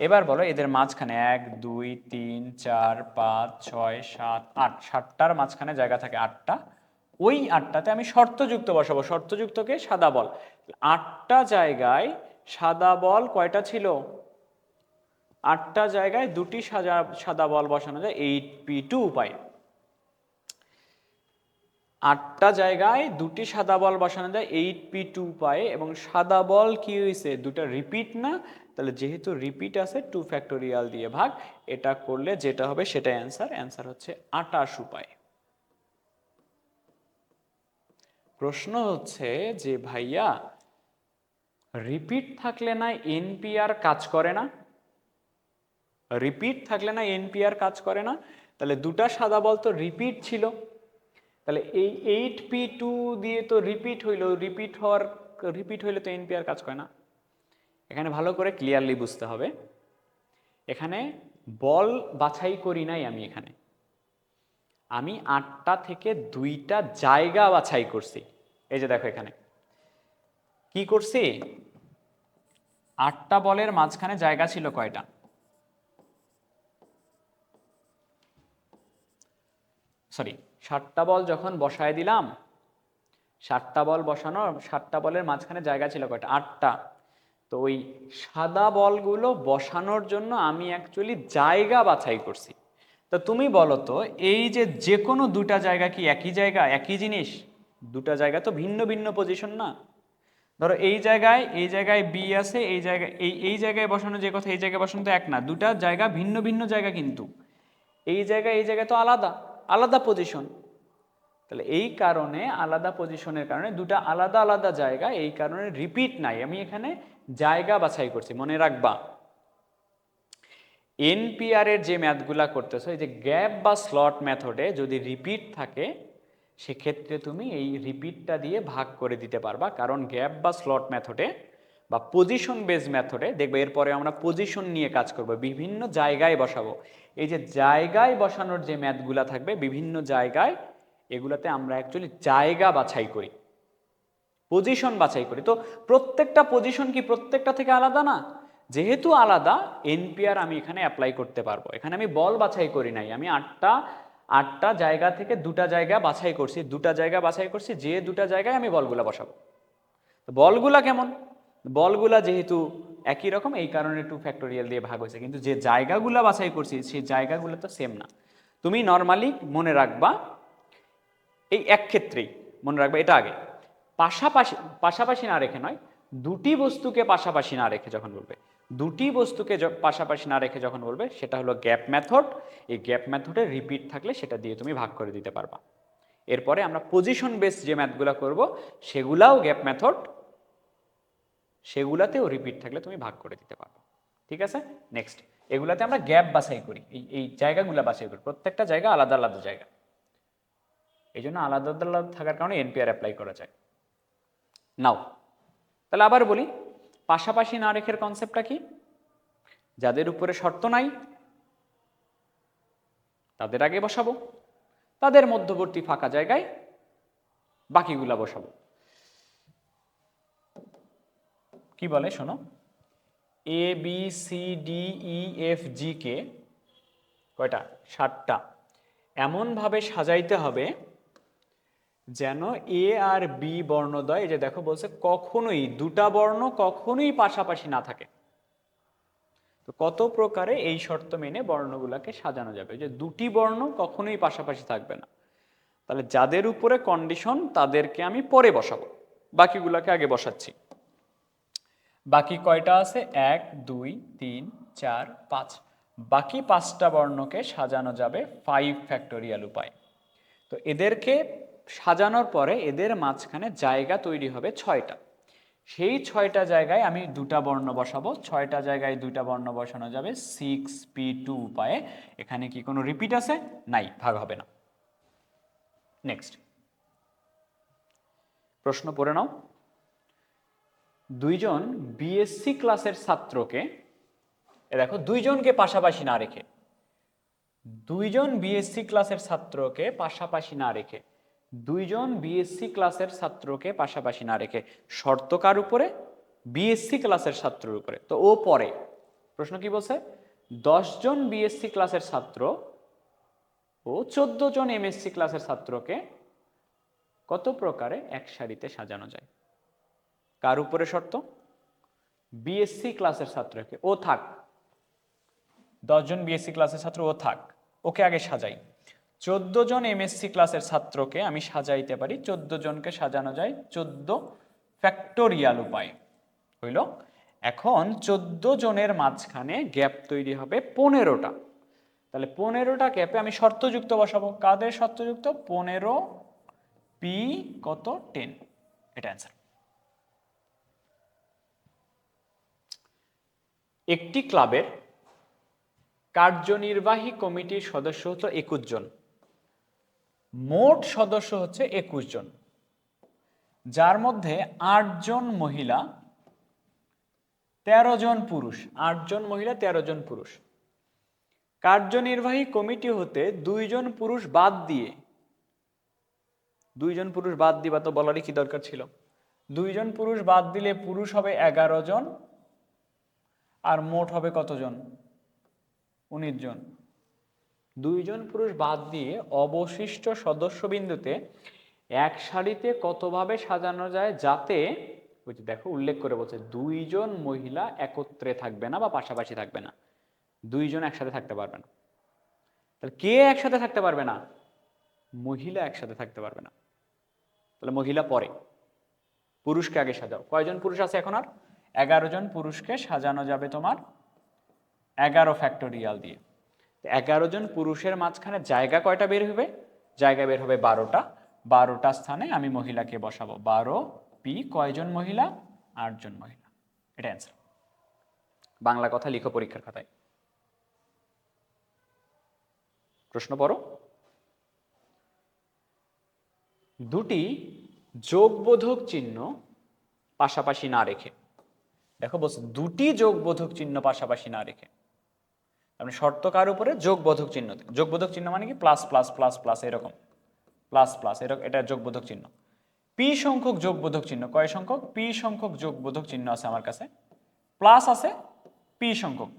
এবার বলো এদের মাঝখানে 1 2 3 4 5 6 7 8, 7টার মাঝখানে জায়গা থাকে 8টা। ওই 8টাতে আমি শর্তযুক্ত বসাবো, শর্তযুক্তকে সাদা বল। 8টা জায়গায় সাদা বল কয়টা ছিল? 8টা জায়গায় 2টি সাদা বল বসানো যায় 8p2 উপায়। 8টা জায়গায় 2টি সাদা বল বসানো যায় 8p2 উপায়ে, এবং সাদা বল কি হয়েছে? 2টা রিপিট না, তাহলে যেহেতু রিপিট আছে 2 ফ্যাক্টোরিয়াল দিয়ে ভাগ। এটা করলে যেটা হবে সেটাই অ্যান্সার। অ্যান্সার হচ্ছে 28 উপায়। প্রশ্ন হচ্ছে যে ভাইয়া রিপিট থাকলে না এনপিআর কাজ করে না? রিপিট থাকলে না এনপিআর কাজ করে না? তাহলে 2টা সাদা বল তো রিপিট ছিল, তাহলে এই 8p2 দিয়ে তো রিপিট হইলো, রিপিট হইলে তো এনপিআর কাজ করে না। এখানে ভালো করে ক্লিয়ারলি বুঝতে হবে, এখানে বল বাছাই করি নাই আমি, এখানে আমি 8টা থেকে 2টা জায়গা বাছাই করছি। এই যে দেখো এখানে কি করছি, 8টা বলের মাঝখানে জায়গা ছিল কয়টা? 7টা বল যখন বসায় দিলাম, 7টা বল বসানো, 7টা বলের মাঝখানে জায়গা ছিল কয়টা? 8টা। তো ওই সাদা বলগুলো বসানোর জন্য আমি অ্যাকচুয়ালি জায়গা বাছাই করছি। তো তুমি বলো তো, এই যে কোনো দুটা জায়গা কি একই জায়গা, একই জিনিস? দুটা জায়গা তো ভিন্ন ভিন্ন পজিশন না। ধরো এই জায়গায় বি আছে, এই জায়গায় এই জায়গায় বসানো যে কথা, এই জায়গায় বসানো তো এক না, দুটা জায়গা ভিন্ন ভিন্ন জায়গা, কিন্তু এই জায়গায় তো আলাদা আলাদা পজিশন। তাহলে এই কারণে আলাদা পজিশনের কারণে দুটা আলাদা আলাদা জায়গা, এই কারণে রিপিট নাই। আমি এখানে জায়গা বাছাই করছি। মনে রাখবা, এনপিআর এর যে ম্যাথগুলা করতেছো, এই যে গ্যাপ বা স্লট মেথডে যদি রিপিট থাকে, সেক্ষেত্রে তুমি এই রিপিটটা দিয়ে ভাগ করে দিতে পারবা। কারণ গ্যাপ বা স্লট মেথডে বা পজিশন বেস মেথডে দেখবে, এরপরে আমরা পজিশন নিয়ে কাজ করব, বিভিন্ন জায়গায় বসাবো। এই যে জায়গায় বসানোর যে ম্যাথগুলা থাকবে বিভিন্ন জায়গায়, এগুলাতে আমরা অ্যাকচুয়ালি জায়গা বাছাই করি, পজিশন বাছাই করি। তো প্রত্যেকটা পজিশন কি প্রত্যেকটা থেকে আলাদা না? যেহেতু আলাদা, এনপিআর আমি এখানে অ্যাপ্লাই করতে পারবো। এখানে আমি বল বাছাই করি নাই, আমি আটটা জায়গা থেকে দুটা জায়গা বাছাই করছি, দুটা জায়গা বাছাই করছি, যে দুটা জায়গায় আমি বলগুলা বসাবো। তো বলগুলা কেমন? বলগুলা যেহেতু একই রকম, এই কারণে 2 ফ্যাক্টোরিয়াল দিয়ে ভাগ হয়েছে, কিন্তু যে জায়গাগুলা বাছাই করছি সেই জায়গাগুলো তো সেম না। তুমি নর্মালি মনে রাখবা, এই এক ক্ষেত্রেই মনে রাখবা, এটা আগে পাশাপাশি পাশাপাশি না রেখে নয়, দুটি বস্তুকে পাশাপাশি না রেখে যখন বলবে, দুটি বস্তুকে পাশাপাশি না রেখে যখন বলবে, সেটা হলো গ্যাপ মেথড। এই গ্যাপ মেথডে রিপিট থাকলে সেটা দিয়ে তুমি ভাগ করে দিতে পারবা। এরপরে আমরা পজিশন বেস যে ম্যাথগুলা করব, সেগুলাও গ্যাপ মেথড, সেগুলাতেও রিপিট থাকলে তুমি ভাগ করে দিতে পারবে। ঠিক আছে, নেক্সট। এগুলাতে আমরা গ্যাপ বাছাই করি, এই জায়গাগুলো বাছাই করি, প্রত্যেকটা জায়গা আলাদা আলাদা জায়গা, এই জন্য আলাদা আলাদা থাকার কারণে এনপিআর অ্যাপ্লাই করা যায়। নাও তাহলে আবার বলি, পাশাপাশি না রেখে কনসেপ্টটা কি? যাদের উপরে শর্ত নাই তাদের আগে বসাবো, তাদের মধ্যবর্তী ফাঁকা জায়গায় বাকিগুলা বসাবো। কি বলে শোনো, A B C D E F G কে কয়টা? 7টা। এমনভাবে সাজাইতে হবে যেন এ আর বি বর্ণদ্বয়, এই যে দেখো বলছে কখনোই দুটা বর্ণ কখনোই পাশাপাশি না থাকে। তো কত প্রকারে এই শর্ত মেনে বর্ণগুলাকে সাজানো যাবে, যে দুটি বর্ণ কখনোই পাশাপাশি থাকবে না। তাহলে যাদের উপরে কন্ডিশন তাদেরকে আমি পরে বসাবো, বাকিগুলাকে আগে বসাচ্ছি। বাকি কয়টা আছে? 1 2 3 4 5। বাকি 5টা বর্ণকে সাজানো যাবে 5 ফ্যাক্টোরিয়াল উপায়। তো এদেরকে সাজানোর পরে এদের মাঝখানে জায়গা তৈরি হবে 6টা। সেই 6টা জায়গায় আমি দুটা বর্ণ বসাবো। 6টা জায়গায় দুইটা বর্ণ বসানো যাবে 6p2 উপায়ে। এখানে কি কোনো রিপিট আছে? নাই, ভাগ হবে না। নেক্সট প্রশ্ন পড়ে নাও। দুইজন বিএসসি ক্লাসের ছাত্রকে, দেখো দুইজনকে পাশাপাশি না রেখে, দুইজন বিএসসি ক্লাসের ছাত্রকে পাশাপাশি না রেখে, দুইজন বিএসসি ক্লাসের ছাত্রকে পাশাপাশি না রেখে, শর্ত কার উপরে? বিএসসি ক্লাসের ছাত্রের উপরে। তো ও পরে প্রশ্ন কি বলছে? 10 জন বিএসসি ক্লাসের ছাত্র ও 14 জন এমএসসি ক্লাসের ছাত্রকে কত প্রকারে এক সারিতে সাজানো যায়? কার উপরে শর্ত? বিএসসি ক্লাসের ছাত্রকে, ও থাক, 10 জন বিএসসি ক্লাসের ছাত্র ও থাক, ওকে আগে সাজাই। 14 জন এমএসসি ক্লাসের ছাত্রকে আমি সাজাইতে পারি, 14 জনকে সাজানো যায় 14 ফ্যাক্টোরিয়াল উপায় হইল। এখন 14 জনের মাঝখানে গ্যাপ তৈরি হবে 15টা। তাহলে 15টা গ্যাপে আমি শর্তযুক্ত বসাবো। কাদের শর্তযুক্ত? 15 পি কত 10, এটা অ্যান্সার। একটি ক্লাবের কার্যনির্বাহী কমিটির সদস্য হতো 21 জন, মোট সদস্য হচ্ছে 21 জন, যার মধ্যে 8 জন মহিলা 13 জন পুরুষ। 8 জন মহিলা 13 জন পুরুষ। কার্যনির্বাহী কমিটি হতে 2 জন পুরুষ বাদ দিয়ে, 2 জন পুরুষ বাদ দিবা তো বলারই কি দরকার ছিল? 2 জন পুরুষ বাদ দিলে পুরুষ হবে 11 জন, আর মোট হবে কতজন? 19 জন। 2 জন পুরুষ বাদ দিয়ে অবশিষ্ট সদস্য বিন্দুতে এক সারিতে কতভাবে সাজানো যায় যাতে, ওই যে দেখো উল্লেখ করে বলছে দুইজন মহিলা একত্রে থাকবে না বা পাশাপাশি থাকবে না, দুইজন একসাথে থাকতে পারবে না। তাহলে কে একসাথে থাকতে পারবে না? মহিলা একসাথে থাকতে পারবে না। তাহলে মহিলা পরে, পুরুষকে আগে সাজাও। কয়জন পুরুষ আছে এখন? আর 11 জন পুরুষকে সাজানো যাবে তোমার 11 ফ্যাক্টোরিয়াল দিয়ে। 11 জন পুরুষের মাঝখানে জায়গা কয়টা বের হবে? জায়গা বের হবে 12টা। 12টা স্থানে আমি মহিলাকে বসাবো। 12 পি কয়জন মহিলা? 8 জন মহিলা। এটা অ্যান্সার। বাংলা কথা লিখো পরীক্ষার খাতায়। প্রশ্ন পড়ো। দুটি যোগবোধক চিহ্ন পাশাপাশি না রেখে, দেখো বলছে দুটি যোগবোধক চিহ্ন পাশাপাশি না রেখে, মানে শর্ত কার উপরে? যোগবোধক চিহ্ন। যোগবোধক চিহ্ন মানে কি? প্লাস প্লাস প্লাস প্লাস, এরকম প্লাস প্লাস, এরকম, এটা যোগবোধক চিহ্ন। পি সংখ্যক যোগবোধক চিহ্ন, কয় সংখ্যক? পি সংখ্যক যোগবোধক চিহ্ন আছে আমার কাছে, প্লাস আছে পি সংখ্যক,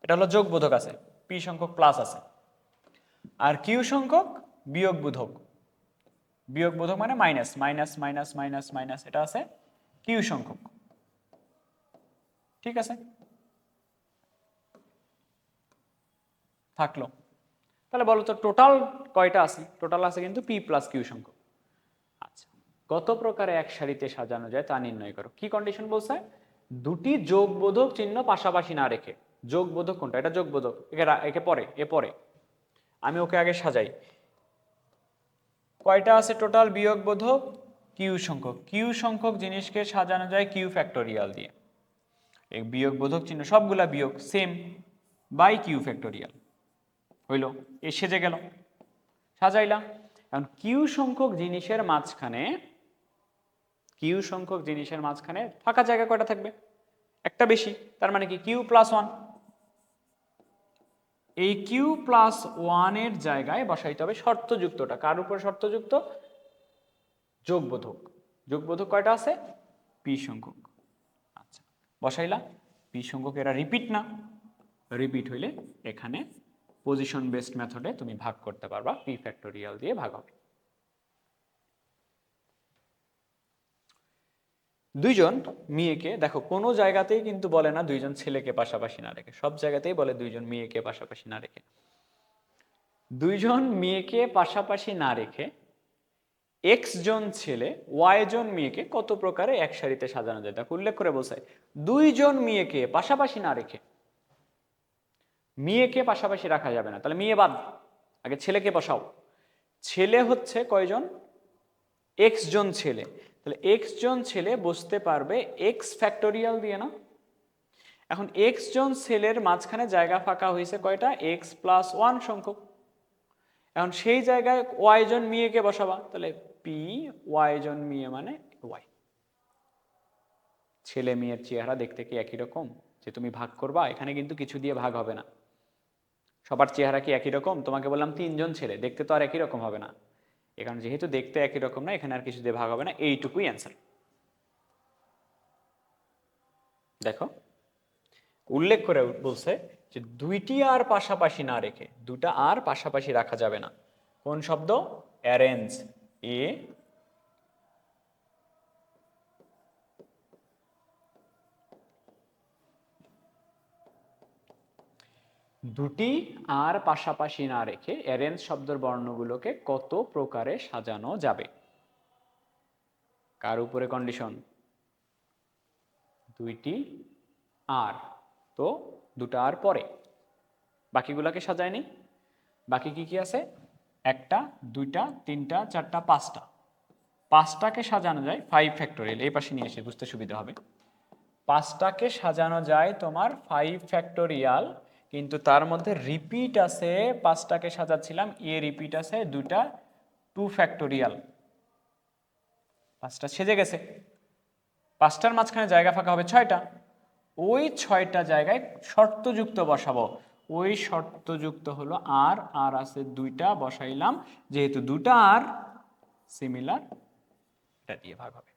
এটা হলো যোগবোধক আছে, পি সংখ্যক প্লাস আছে। আর কিউ সংখ্যক বিয়োগবোধক, বিয়োগবোধক মানে minus minus minus minus minus, এটা আছে কিউ সংখ্যক। ঠিক আছে, থাকলো। তাহলে বলো তো টোটাল কয়টা আছে? টোটাল আছে কিন্তু পি প্লাস কিউ সংখ্যক। আচ্ছা, কত প্রকারে এক সারিতে সাজানো যায় তা নির্ণয় করো। কি কন্ডিশন বলছে? দুটি যোগবোধক চিহ্ন পাশাপাশি না রেখে। যোগবোধক কোনটা? এটা যোগবোধক, একে পরে, এ পরে, আমি ওকে আগে সাজাই। কয়টা আছে টোটাল বিয়োগবোধক? কিউ সংখ্যক। কিউ সংখ্যক জিনিসকে সাজানো যায় কিউ ফ্যাক্টোরিয়াল দিয়ে। এই বিয়োগবোধক চিহ্ন সবগুলা বিয়োগ, সেম, বাই কিউ ফ্যাক্টোরিয়াল। হইল, এ সেজে গেল, সাজাইলাম। এখন কিউ সংখ্যক জিনিসের মাঝখানে, কিউ সংখ্যক জিনিসের মাঝখানে ফাঁকা জায়গা কয়টা থাকবে? একটা বেশি, তার মানে কি কিউ প্লাস ওয়ান। এই কিউ প্লাস ওয়ানের জায়গায় বসাইতে হবে শর্তযুক্তটা। কার উপর শর্তযুক্ত? যোগবোধক। যোগবোধক কয়টা আছে? পি সংখ্যক। আচ্ছা, বসাইলা। পি সংখ্যক, এরা রিপিট না? রিপিট হইলে এখানে পজিশন বেসড মেথডে তুমি ভাগ করতে পারবা, পি ফ্যাক্টোরিয়াল দিয়ে ভাগ হবে। দুইজন মেয়েকে, দেখো কোনো জায়গাতেই কিন্তু বলে না দুইজন ছেলেকে পাশাপাশি না রেখে, সব জায়গাতেই বলে দুইজন মেয়েকে পাশাপাশি না রেখে। দুইজন মেয়েকে পাশাপাশি না রেখে এক্স জন ছেলে ওয়াই জন মেয়েকে কত প্রকারে এক সারিতে সাজানো যায়, দেখো উল্লেখ করে বলছে দুইজন মেয়েকে পাশাপাশি না রেখে। মেয়েকে পাশাপাশি রাখা যাবে না, তাহলে মেয়ে বাদ, আগে ছেলেকে বসাও। ছেলে হচ্ছে কয়জন? এক্স জন ছেলে। তাহলে এক্স জন ছেলে বসতে পারবে এক্স ফ্যাক্টোরিয়াল দিয়ে না? এখন এক্স জন ছেলের মাঝখানে জায়গা ফাঁকা হয়েছে কয়টা? এক্স প্লাস ওয়ান সংখ্যক। এখন সেই জায়গায় ওয়াই জন মেয়েকে বসাবা, তাহলে পি ওয়াই জন মেয়ে মানে ওয়াই। ছেলে মেয়ের চেহারা দেখতে কি একই রকম? যে তুমি ভাগ করবা, এখানে কিন্তু কিছু দিয়ে ভাগ হবে না। সবার চেহারা কি একই রকম? তোমাকে বললাম তিনজন ছেলে, দেখতে তো আর একই রকম হবে না। এখানে যেহেতু দেখতে একই রকম না, এখানে আর কিছু দিয়ে ভাগ হবে না, এইটুকুই অ্যান্সার। দেখো উল্লেখ করে বলছে যে দুইটি আর পাশাপাশি না রেখে, দুটা আর পাশাপাশি রাখা যাবে না। কোন শব্দ? অ্যারেঞ্জ। এ দুটি আর পাশাপাশি না রেখে অ্যারেঞ্জ শব্দের বর্ণগুলোকে কত প্রকারে সাজানো যাবে? কার উপরে কন্ডিশন? দুইটি আর, তো দুটা আর পরে, বাকিগুলাকে সাজায়নি। বাকি কি কি আছে? একটা, দুইটা, তিনটা, চারটা, পাঁচটা। পাঁচটাকে সাজানো যায় 5 ফ্যাক্টোরিয়াল, এই পাশে নিয়ে এসে বুঝতে সুবিধা হবে। পাঁচটাকে সাজানো যায় তোমার 5 ফ্যাক্টোরিয়াল, কিন্তু তার মধ্যে রিপিট আছে, পাঁচটাকে সাজাচ্ছিলাম, এ রিপিট আছে দুটা 2 ফ্যাক্টোরিয়াল। পাঁচটা সেজে গেছে, পাঁচটার মাঝখানে জায়গা ফাঁকা হবে 6টা। ওই 6টা জায়গায় শর্তযুক্ত বসাবো। ওই শর্তযুক্ত হলো আর, আর আছে দুইটা, বসাইলাম। যেহেতু দুটা আর সিমিলার, এটা দিয়ে ভাগ হবে।